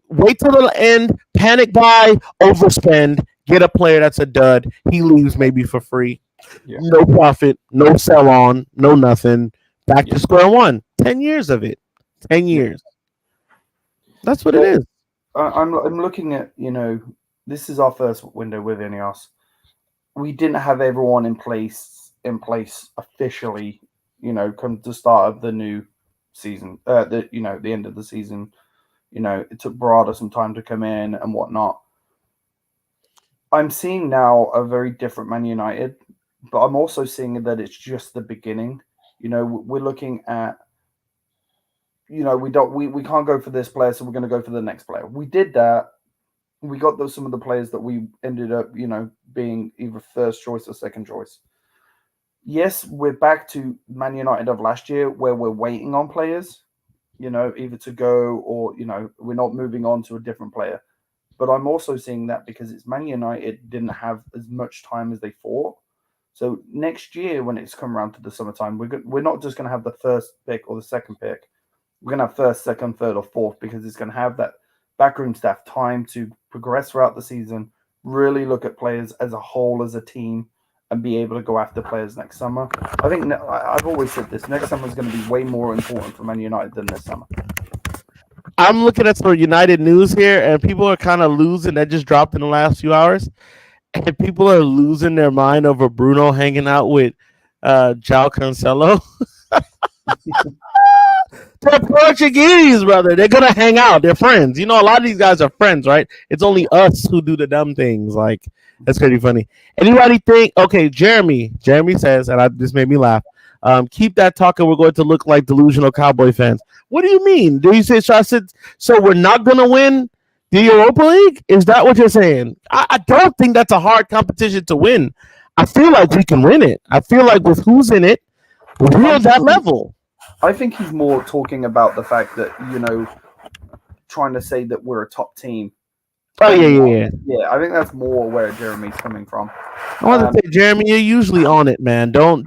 wait till the end, panic buy, overspend, get a player that's a dud. He leaves maybe for free, no profit, no sell on, no nothing. Back to square one. 10 years of it. 10 years. That's what it is. I'm looking at, this is our first window with Ineos. We didn't have everyone in place officially, come to the start of the new season. The end of the season. It took Barada some time to come in and whatnot. I'm seeing now a very different Man United, but I'm also seeing that it's just the beginning. We're looking at, we can't go for this player, so we're going to go for the next player. We did that. We got some of the players that we ended up, being either first choice or second choice. Yes, we're back to Man United of last year where we're waiting on players, either to go or, we're not moving on to a different player. But I'm also seeing that because it's Man United didn't have as much time as they thought. So next year, when it's come around to the summertime, we're not just going to have the first pick or the second pick. We're going to have first, second, third, or fourth, because it's going to have that backroom staff time to progress throughout the season, really look at players as a whole, as a team, and be able to go after players next summer. I think I've always said this. Next summer is going to be way more important for Man United than this summer. I'm looking at some United news here, and people are kind of losing. That just dropped in the last few hours, and people are losing their mind over Bruno hanging out with João Cancelo. They're Portuguese, brother. They're gonna hang out. They're friends. You know, a lot of these guys are friends, right? It's only us who do the dumb things. Like that's pretty funny. Anybody think? Okay, Jeremy. Jeremy says, and this made me laugh. Keep that talking. We're going to look like delusional Cowboy fans. What do you mean? Do you say so? I said, so we're not gonna win the Europa League? Is that what you're saying? I don't think that's a hard competition to win. I feel like we can win it. I feel like with who's in it, we're at that level. I think he's more talking about the fact that, trying to say that we're a top team. Oh yeah. Yeah, I think that's more where Jeremy's coming from. I want to say, Jeremy, you're usually on it, man. Don't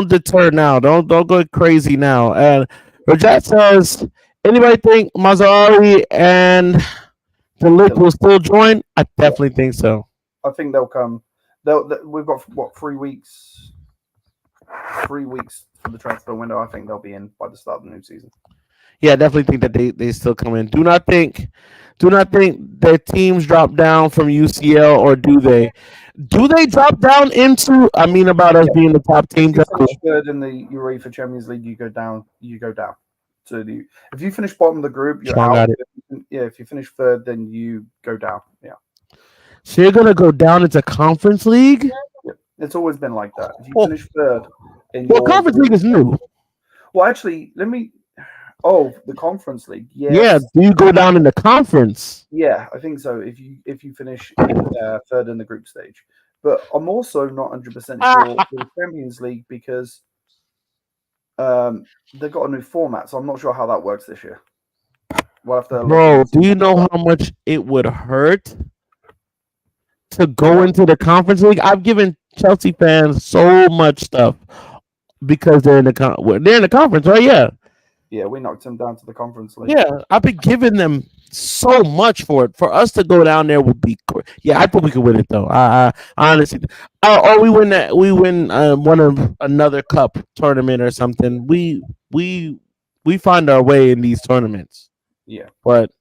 deter now. Don't go crazy now. And Rajat says, anybody think Mazzari and the LIGT will still join? I definitely think so. I think they'll come. We've got what 3 weeks. 3 weeks for the transfer window. I think they'll be in by the start of the new season. Yeah, I definitely think that they still come in. Do not think their teams drop down from UCL, or do they? Do they drop down into? I mean, about us being the top team. If you finish third in the UEFA Champions League, you go down. So if you finish bottom of the group, you're out. If you finish third, then you go down. Yeah. So you're gonna go down into Conference League? Yeah. It's always been like that. If you finish third, Conference League is new. Well, actually, let me. Oh, the Conference League. Yes. Yeah. Do you go down in the conference? Yeah, I think so. If you finish third in the group stage, but I'm also not 100% sure for the Champions League because they've got a new format, so I'm not sure how that works this year. We'll have to. Bro, do you know how much it would hurt to go into the Conference League? I've given Chelsea fans so much stuff because they're in the conference, right? Yeah. Yeah, we knocked them down to the Conference League. Yeah, I've been giving them so much for it. For us to go down there would be great. Yeah, I think we could win it though. I honestly, or we win that. We win one of another cup tournament or something. We find our way in these tournaments. Yeah, but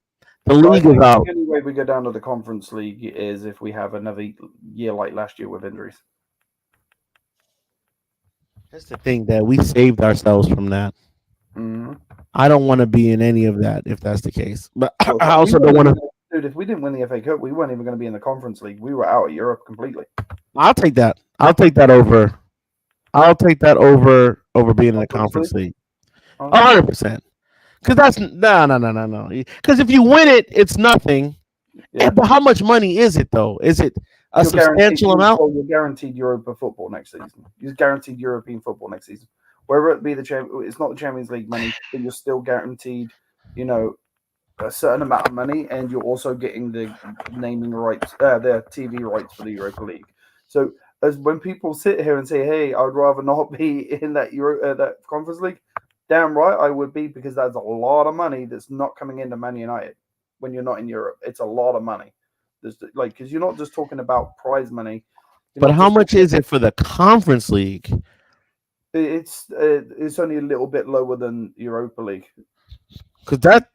the league is out. The only way we go down to the Conference League is if we have another year like last year with injuries. That's the thing, that we saved ourselves from that. Mm-hmm. I don't want to be in any of that if that's the case. But I also don't want to. Dude, if we didn't win the FA Cup, we weren't even going to be in the Conference League. We were out of Europe completely. I'll take that. I'll take that over. I'll take that over being in the Conference League. 100%. Because that's no. Because if you win it, it's nothing. Yeah. But how much money is it though? Is it a substantial amount? Well, you're guaranteed Europa football next season. You're guaranteed European football next season. Whether it be it's not the Champions League money, but you're still guaranteed, a certain amount of money, and you're also getting the naming rights, the TV rights for the Europa League. So, as when people sit here and say, "Hey, I'd rather not be in that that Conference League," damn right I would be, because that's a lot of money that's not coming into Man United when you're not in Europe. It's a lot of money. There's because you're not just talking about prize money. But how much is it for the Conference League? It's only a little bit lower than Europa League. Because that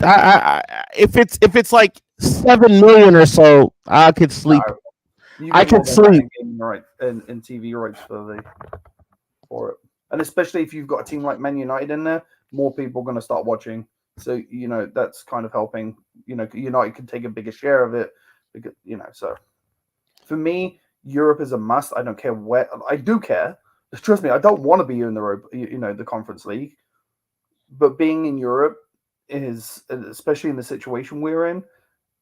if it's like 7 million or so, I could sleep. No, I could sleep. Right, and TV rights for it, and especially if you've got a team like Man United in there, more people are going to start watching. So that's kind of helping. United can take a bigger share of it. Because, so for me, Europe is a must. I don't care where. I do care. Trust me, I don't want to be in the Conference League, but being in Europe is, especially in the situation we're in,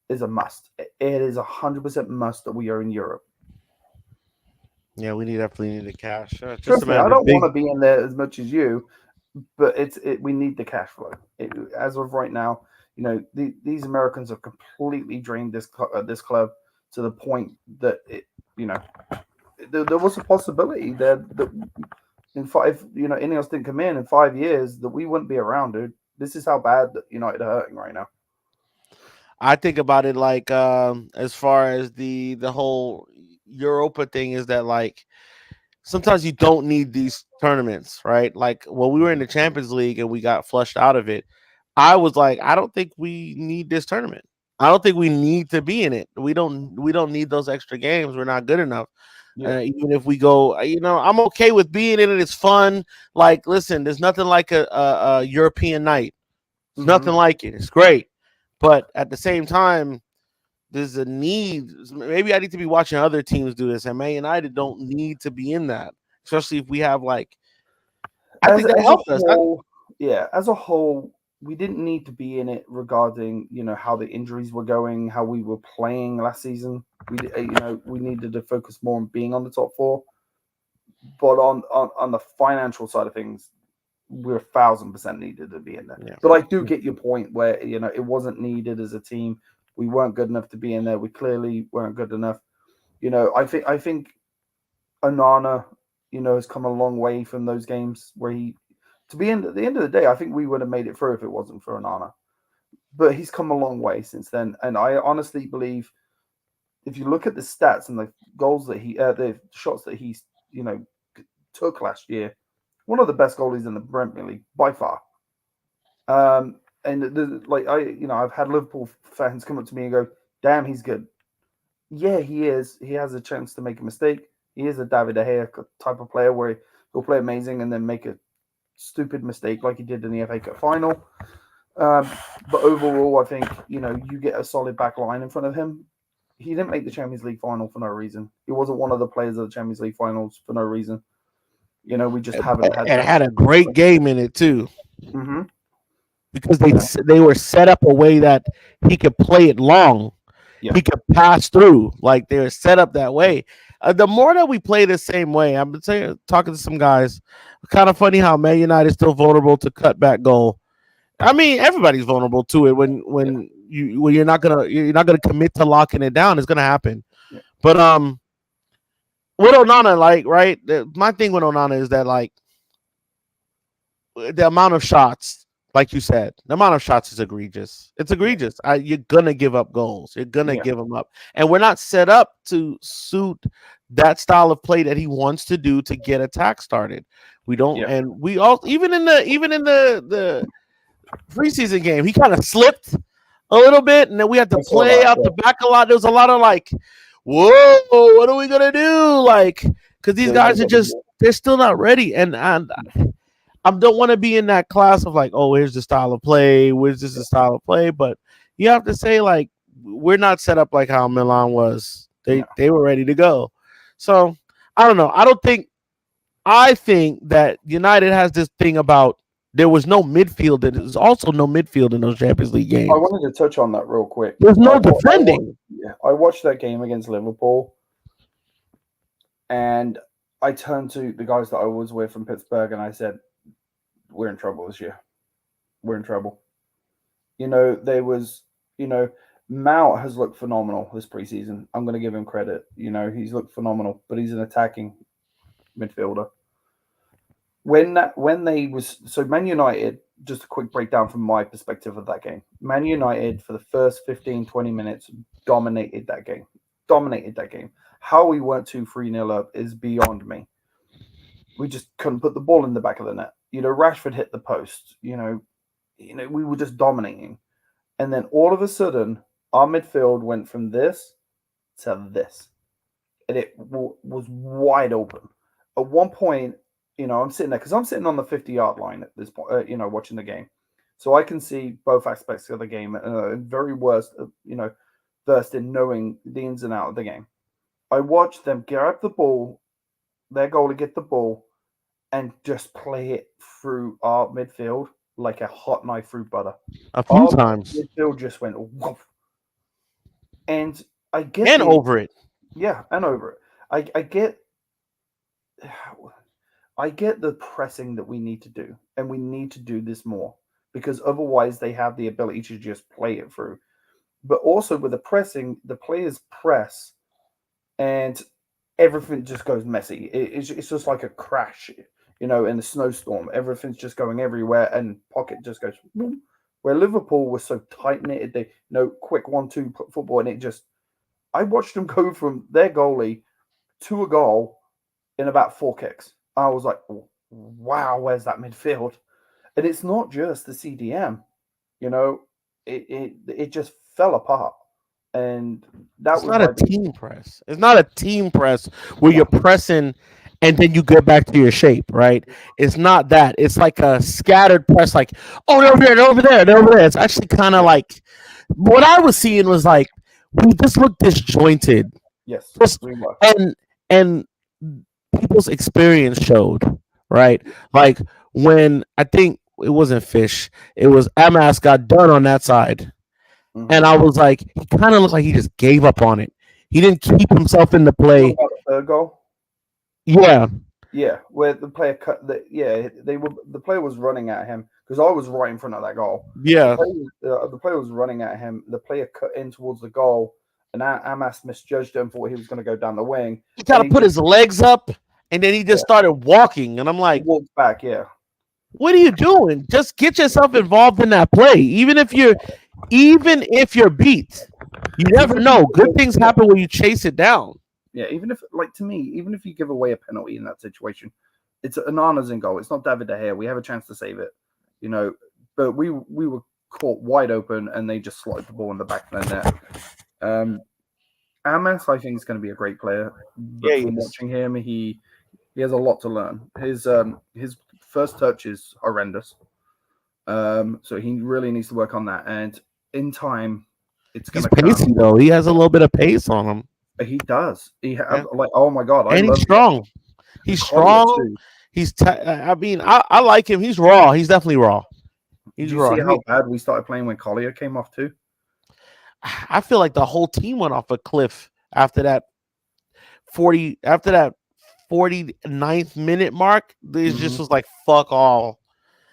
is a must. It is 100% must that we are in Europe. Yeah, we definitely need the cash. Trust me, I don't want to be in there as much as you, but we need the cash flow. As of right now, these Americans have completely drained this club to the point that there was a possibility that in five, Ineos didn't come in 5 years, that we wouldn't be around, dude. This is how bad that United are hurting right now. I think about it like as far as the whole Europa thing is that, like, sometimes you don't need these tournaments, right? Like, well, we were in the Champions League and we got flushed out of it, I was like, I don't think we need this tournament. I don't think we need to be in it. We don't need those extra games. We're not good enough. Yeah. Even if we go, I'm okay with being in it. It's fun. Like, listen, there's nothing like a European night. There's Hmm. nothing like it. It's great, but at the same time, there's a need. Maybe I need to be watching other teams do this, and Man United don't need to be in that, especially if we have like. I think that As a helped us. whole, yeah, as a whole, we didn't need to be in it regarding how the injuries were going, how we were playing last season. We needed to focus more on being on the top four. But on the financial side of things, we're 1,000% needed to be in there. Yeah. But I do get your point where it wasn't needed as a team. We weren't good enough to be in there. We clearly weren't good enough. I think Onana, has come a long way from those games where to be at the end of the day, I think we would have made it through if it wasn't for Onana. But he's come a long way since then, and I honestly believe if you look at the stats and the goals that the shots that he, you know, took last year, one of the best goalies in the Premier League by far. And I've had Liverpool fans come up to me and go, "Damn, he's good." Yeah, he is. He has a chance to make a mistake. He is a David De Gea type of player where he'll play amazing and then make a stupid mistake like he did in the FA Cup final. But overall, I think you get a solid back line in front of him. He didn't make the Champions League final for no reason. He wasn't one of the players of the Champions League finals for no reason. We just haven't had And that. had a great game in it too, Mm-hmm. because Yeah, they were set up a way that he could play it long. yeah, He could pass through. Like they're set up that way. The more that we play the same way, I've been talking to some guys. Kind of funny how Man United is still vulnerable to cutback goal. I mean, everybody's vulnerable to it yeah, when you're not gonna commit to locking it down. It's gonna happen. yeah, But with Onana, like, right? My thing with Onana is that, like, the amount of shots, like you said, the amount of shots is egregious. It's yeah, egregious. You're gonna give up goals. You're gonna yeah, give them up, and we're not set up to suit that style of play that he wants to do to get attack started. We don't, yeah. and we all even in the preseason game, he kind of slipped a little bit, and then we had to I saw play that. out the back a lot. There was a lot of like, whoa, what are we gonna do? Like, because these Yeah, guys are just they're still not ready, and I don't want to be in that class of like, oh, here's the style of play, where's this the style of play, but you have to say like we're not set up like how Milan was. no, They were ready to go, so I don't know. I think that United has this thing about there was no midfield, and there's also no midfield in those Champions League I games. wanted to touch on that real quick. There's no defending. I watched that game against Liverpool, and I turned to the guys that I was with from Pittsburgh, and I said, "We're in trouble this year. We're in trouble." There was, Mount has looked phenomenal this preseason. I'm going to give him credit. He's looked phenomenal, but he's an attacking midfielder. When they was so Man United, just a quick breakdown from my perspective of that game. Man United for the first 15, 20 minutes dominated that game. Dominated that game. How we weren't 2-3-0 up is beyond me. We just couldn't put the ball in the back of the net. Rashford hit the post. We were just dominating. And then all of a sudden, our midfield went from this to this. And it was wide open. At one point, I'm sitting there because I'm sitting on the 50-yard line at this point, watching the game. So I can see both aspects of the game. Very worst, versed in knowing the ins and out of the game. I watched them grab the ball, their goal to get the ball, and just play it through our midfield like a hot knife through butter. A few Our times midfield just went woof. And I get and over it. yeah, and over it. I get the pressing that we need to do, and we need to do this more because otherwise they have the ability to just play it through. But also with the pressing, the players press, and everything just goes messy. It's just like a crash, in a snowstorm. Everything's just going everywhere, and pocket just goes. Boom. Where Liverpool was so tight knitted, they quick 1-2 football, and it just. I watched them go from their goalie to a goal in about 4 kicks. I was like, wow, where's that midfield? And it's not just the CDM. You know, it just fell apart, and that It's was not a like team press. It's not a team press where you're no, pressing and then you get back to your shape, right? It's not that. It's like a scattered press, like, oh, they're over there, they're over there, they're over there. It's actually kind of yeah, like what I was seeing was like we just looked disjointed. yes, Just we were. and people's experience showed, right? Yeah. Like when I think it wasn't Fish, it was Amas got done on that side. And Hmm. I was like, he kind of looked like he just gave up on it. He didn't keep himself in the You talking play. about the third goal? Yeah, Yeah, where the player cut. Yeah, the player was running at him because I was right in front of that goal. yeah. The player was running at him. The player cut in towards the goal, and Amas misjudged him, thought he was going to go down the wing, He and kind of he put just his legs up and then he just yeah started walking. And I'm he like, walked back. Yeah, what are you doing? Just get yourself involved in that play. Even if you're beat, you never even if you know. Good things yeah happen when you chase it down. yeah even if like to me even if you give away a penalty in that situation, it's Anana's in goal. It's not David De Gea. We have a chance to save it, you know. But we were caught wide open, and they just slotted the ball in the back of the net. Um, Amas, I think, is going to be a great player, Yeah, but he from is. watching him, he has a lot to learn. His first touch is horrendous, so he really needs to work on that. And in time, it's going He's to come. pacey though. He has a little bit of pace on him. He does. He Yeah. have like oh my god, I And he's love strong. and He's Collier strong. too. I mean, I like him. He's raw. He's definitely raw. Do He's you raw. see how bad we started playing when Collier came off too? I feel like the whole team went off a cliff after that 49th minute mark. This just Hmm. was like fuck all.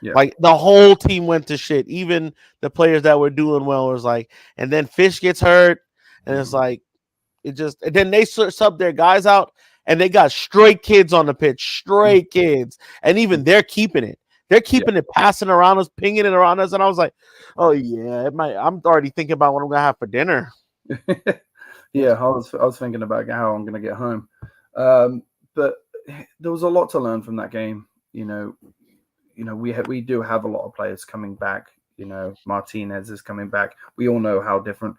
Yeah. Like the whole team went to shit. Even the players that were doing well was like, and then Fish gets hurt, and it's Hmm. like it just. And then they sub their guys out, and they got straight kids on the pitch, straight kids, and even they're keeping it. They're Yeah. keeping it, passing around us, pinging it around us, and I was like, "Oh yeah, it might." I'm already thinking about what I'm gonna have for dinner. Yeah, I was thinking about how I'm going to get home, um, but there was a lot to learn from that game. We do have a lot of players coming back. Martinez is coming back. We all know how different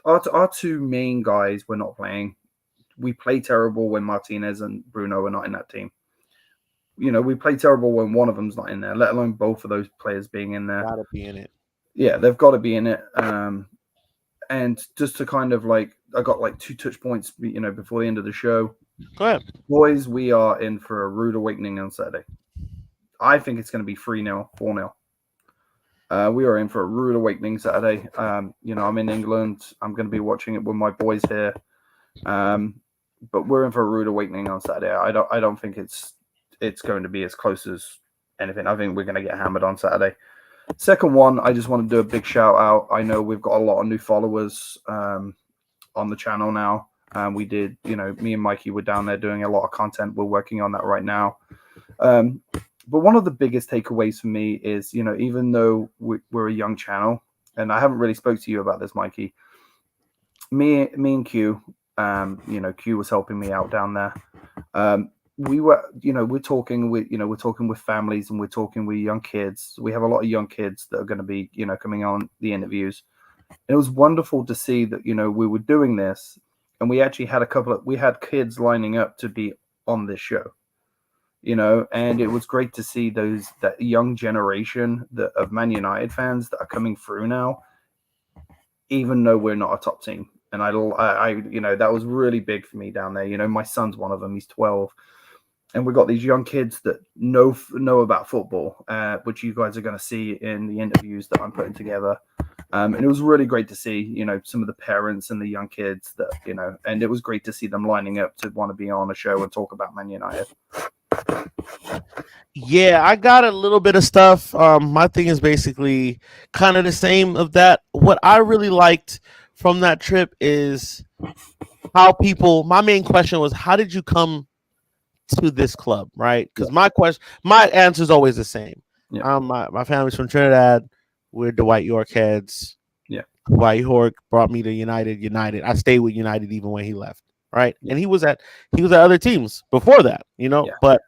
our two main guys were not playing. We play terrible when Martinez and Bruno are not in that team. We play terrible when one of them's not in there, let alone both of those players being in there. Gotta be in it. Yeah, they've got to be in it. And just to kind of like, I got like 2 touch points, before the end of the show. Go ahead. Boys, we are in for a rude awakening on Saturday. I think it's going to be 3-0, 4-0. We are in for a rude awakening Saturday. I'm in England. I'm going to be watching it with my boys here. But we're in for a rude awakening on Saturday. I don't think it's going to be as close as anything. I think we're going to get hammered on Saturday. Second one, I just want to do a big shout out. I know we've got a lot of new followers on the channel now. We did, me and Mikey were down there doing a lot of content. We're working on that right now. But one of the biggest takeaways for me is, even though we're a young channel, and I haven't really spoke to you about this, Mikey, me and Q, Q was helping me out down there. We were, we're talking with families, and we're talking with young kids. We have a lot of young kids that are going to be, coming on the interviews. And it was wonderful to see that, we were doing this, and we actually had we had kids lining up to be on this show, and it was great to see that young generation of Man United fans that are coming through now, even though we're not a top team. And I that was really big for me down there. My son's one of them. He's 12. And we've got these young kids that know about football, which you guys are going to see in the interviews that I'm putting together. And it was really great to see, some of the parents and the young kids that, and it was great to see them lining up to want to be on a show and talk about Man United. Yeah, I got a little bit of stuff. My thing is basically kind of the same of that. What I really liked from that trip is how people. My main question was, how did you come to this club, right? Because my answer is always the same. Yeah. My family's from Trinidad. We're Dwight York heads. Yeah. Dwight York brought me to United. I stayed with United even when he left, right? Yeah. And he was at other teams before that, Yeah. But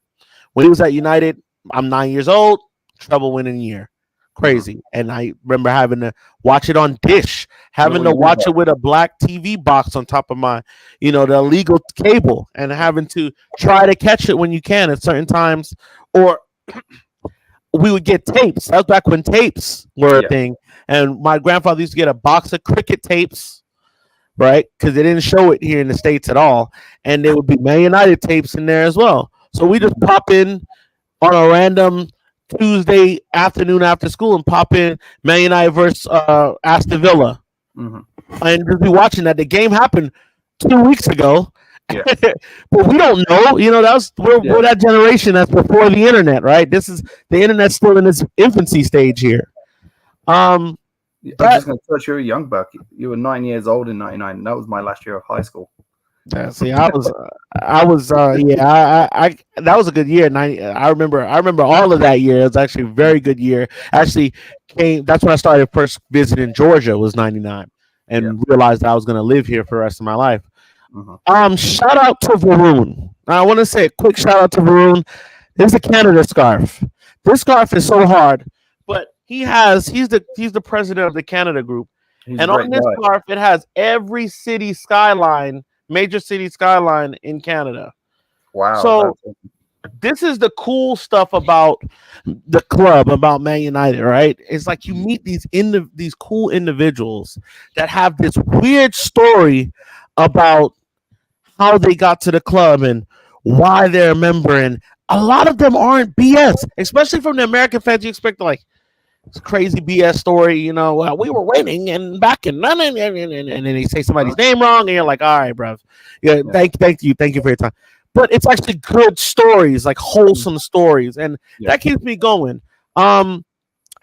when he was at United, I'm 9 years old, treble winning year. crazy. And I remember having to watch it on Dish, having to What watch it with a black TV box on top of my, the illegal cable, and having to try to catch it when you can at certain times, or we would get tapes. That was back when tapes were a Yeah. thing, and my grandfather used to get a box of cricket tapes, right? Because they didn't show it here in the States at all, and there would be Man United tapes in there as well. So we just pop in on a random Tuesday afternoon after school and pop in Man United versus Aston Villa, Mm-hmm. and just be watching that. The game happened 2 weeks ago, Yeah. but we don't know. We're that generation that's before the internet, right? This is the internet's still in its infancy stage here. I'm just going to touch. You're a young buck. You were 9 years old in '99. That was my last year of high school. See, I was, I that was a good year. I remember all of that year. It was actually a very good year. Actually, that's when I started first visiting Georgia. Was '99, and realized I was going to live here for the rest of my life. Mm-hmm. Shout out to Varun. I want to say a quick shout out to Varun. This is a Canada scarf. This scarf is so hard, but he's the president of the Canada group, and on this scarf it has every city skyline. Major city skyline in Canada. Wow. So this is the cool stuff about the club, about Man United, right? It's like you meet these cool individuals that have this weird story about how they got to the club and why they're a member. And a lot of them aren't BS, especially from the American fans. You expect it's crazy BS story, we were winning and back in and then they say somebody's name wrong and you're like, all right, bro. Yeah, thank you for your time. But it's actually good stories, like wholesome stories, and that keeps me going. I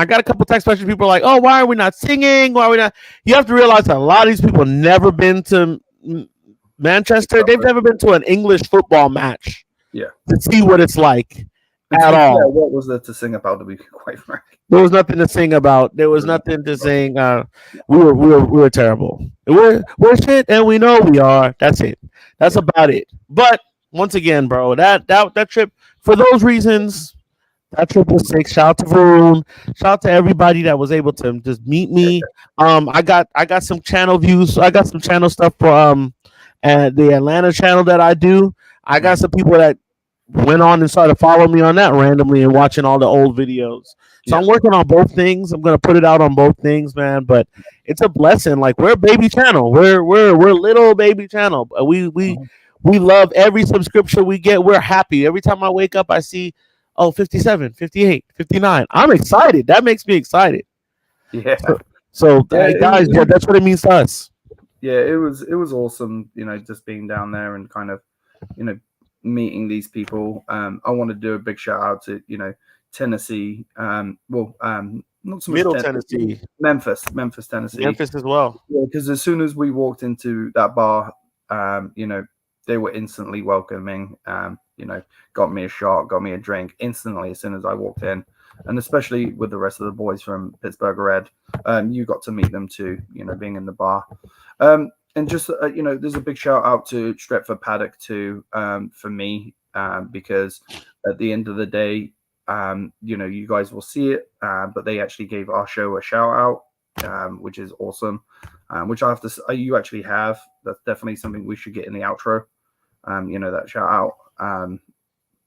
got a couple text messages. People are like, oh, why are we not singing? Why are we not? You have to realize that a lot of these people never been to Manchester. They've never been to an English football match. Yeah. To see what it's like at all. Yeah, what was there to sing about, to be quite frank? There was nothing to sing about. There was nothing to sing. We were terrible. We're shit, and we know we are. That's it. That's about it. But once again, bro, that trip, for those reasons, that trip was sick. Shout out to Varun. Shout out to everybody that was able to just meet me. I got some channel views. I got some channel stuff for the Atlanta channel that I do. I got some people that went on and started following me on that randomly and watching all the old videos. So I'm working on both things. I'm gonna put it out on both things, man. But it's a blessing. Like, we're a baby channel. We're little baby channel. We love every subscription we get. We're happy. Every time I wake up, I see 57, 58, 59. I'm excited. That makes me excited. Yeah. So guys, that's what it means to us. Yeah, it was awesome, just being down there and kind of, meeting these people. I want to do a big shout out to, Tennessee. Not so much Middle Tennessee. Memphis, Tennessee. Memphis as well. Yeah, because as soon as we walked into that bar, they were instantly welcoming. Got me a shot, got me a drink instantly as soon as I walked in. And especially with the rest of the boys from Pittsburgh Red, you got to meet them too, being in the bar. And just, there's a big shout out to Stretford Paddock too, for me, because at the end of the day, you guys will see it, but they actually gave our show a shout out, which is awesome, which I have to say, you actually have. That's definitely something we should get in the outro, that shout out.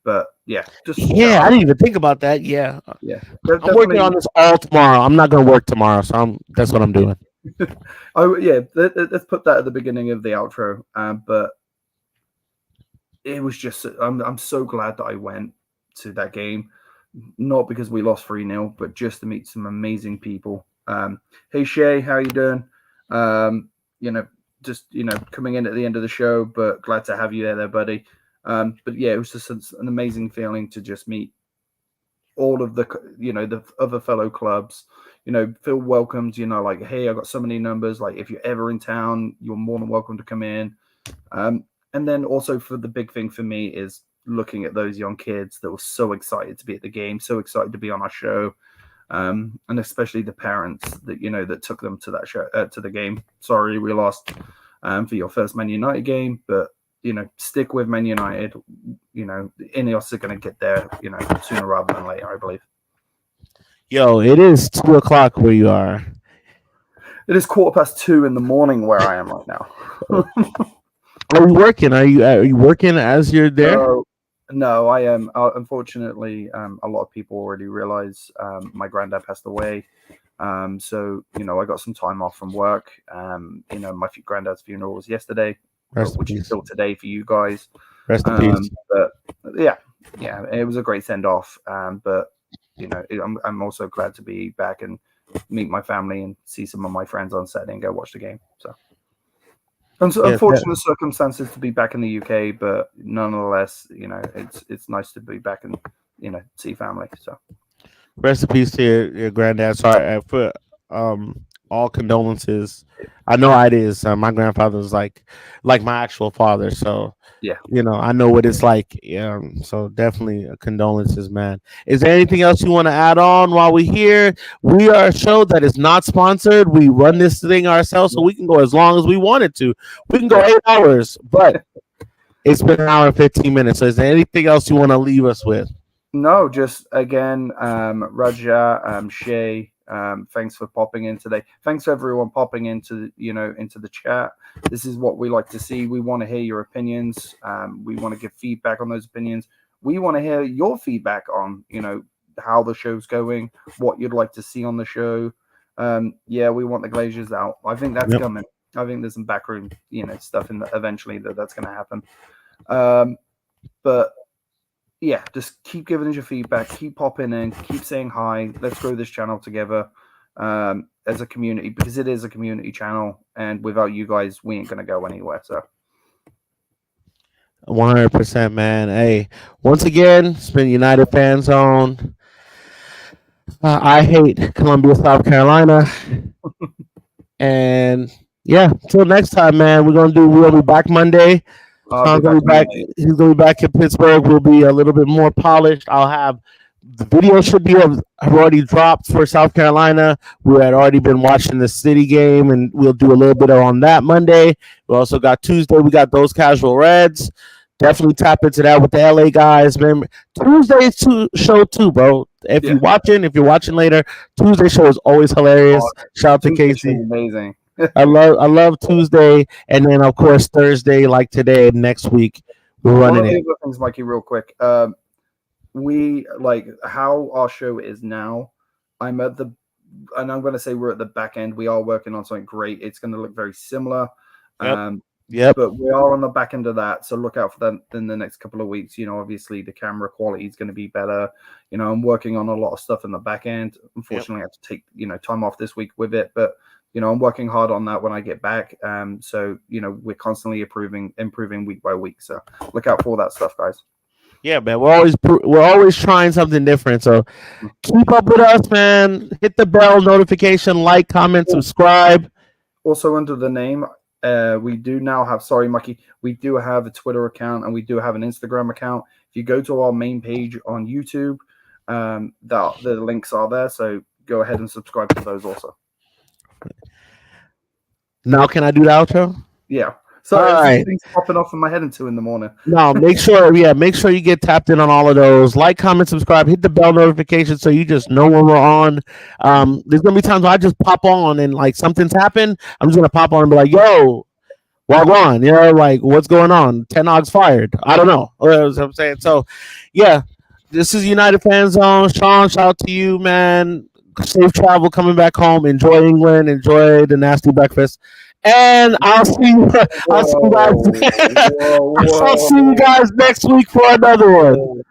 But yeah, I didn't even think about that. Yeah. I'm working on this all tomorrow. I'm not going to work tomorrow, so that's what I'm doing. Let's put that at the beginning of the outro. But it was just, I'm so glad that I went to that game, not because we lost 3-0, but just to meet some amazing people. Hey Shay, how you doing? Just coming in at the end of the show, but glad to have you there, buddy. But yeah, it was just an amazing feeling to just meet all of the the other fellow clubs. Feel welcomed. Like, hey, I got so many numbers. Like, if you're ever in town, you're more than welcome to come in. And then also, for the big thing for me is looking at those young kids that were so excited to be at the game, so excited to be on our show, and especially the parents that that took them to that show, to the game. Sorry, we lost for your first Man United game, but stick with Man United. Ineos are going to get there, sooner rather than later, I believe. Yo, it is 2 o'clock where you are. It is 2:15 in the morning where I am right now. Are you working? Are you working as you're there? No, no, I am. Unfortunately, a lot of people already realize my granddad passed away. So I got some time off from work. My granddad's funeral was yesterday, Rest in which is peace. still today for you guys. Rest in peace. But yeah, it was a great send off. But I'm also glad to be back and meet my family and see some of my friends on Saturday and go watch the game. So. Yeah, Unfortunate circumstances to be back in the UK, but nonetheless, it's nice to be back and see family. So rest in peace to your granddad. Sorry for all condolences. I know it is. My grandfather was like my actual father, so yeah, I know what it's like. Yeah, so definitely condolences, man. Is there anything else you want to add on while we're here? We are a show that is not sponsored. We run this thing ourselves, so we can go as long as we wanted to. We can go yeah. 8 hours, but it's been an hour and 15 minutes. So is there anything else you want to leave us with? No, just again, Raja, Shay, thanks for popping in today. Thanks for everyone popping into the chat. This is what we like to see. We want to hear your opinions. We want to give feedback on those opinions. We want to hear your feedback on how the show's going, what you'd like to see on the show. Yeah, we want the Glaciers out. I think that's coming. I think there's some backroom stuff eventually that's going to happen. But yeah, just keep giving us your feedback, keep popping in, keep saying hi. Let's grow this channel together as a community, because it is a community channel, and without you guys, we ain't gonna go anywhere. So 100%, man. Hey, once again, it's been United Fan Zone. I hate Columbia, South Carolina. And yeah, until next time, man. We'll be back Monday. Sean's gonna be back. He's gonna be back in Pittsburgh. We'll be a little bit more polished. I'll have the video should have already dropped for South Carolina. We had already been watching the City game, and we'll do a little bit on that Monday. We also got Tuesday. We got those casual Reds. Definitely tap into that with the LA guys. Remember Tuesday's show too, bro. If you're watching later, Tuesday show is always hilarious. Shout out to Casey. Amazing. I love Tuesday, and then of course Thursday, like today, next week we're running it. Other things, Mikey, real quick. We like how our show is now. I'm going to say we're at the back end. We are working on something great. It's going to look very similar. Yep. But we are on the back end of that, so look out for that in the next couple of weeks. Obviously the camera quality is going to be better. I'm working on a lot of stuff in the back end. Unfortunately, I have to take time off this week with it, but I'm working hard on that when I get back. So we're constantly improving week by week. So look out for all that stuff, guys. Yeah, man. We're always trying something different. So keep up with us, man. Hit the bell notification, like, comment, subscribe. Also under the name, we do now have. Sorry, Mikey. We do have a Twitter account and we do have an Instagram account. If you go to our main page on YouTube, the links are there. So go ahead and subscribe to those also. Now, can I do the outro? Yeah. So things popping off in my head at 2 a.m. No, make sure you get tapped in on all of those. Like, comment, subscribe, hit the bell notification so you just know when we're on. There's gonna be times where I just pop on and like something's happened. I'm just gonna pop on and be like, "Yo, log on," like what's going on? Tenog's fired. I don't know. That's what I'm saying. So, yeah, this is United Fan Zone. Sean, shout out to you, man. Safe travel coming back home. Enjoy England. Enjoy the nasty breakfast. And I'll see you guys. I'll see you guys next week for another one.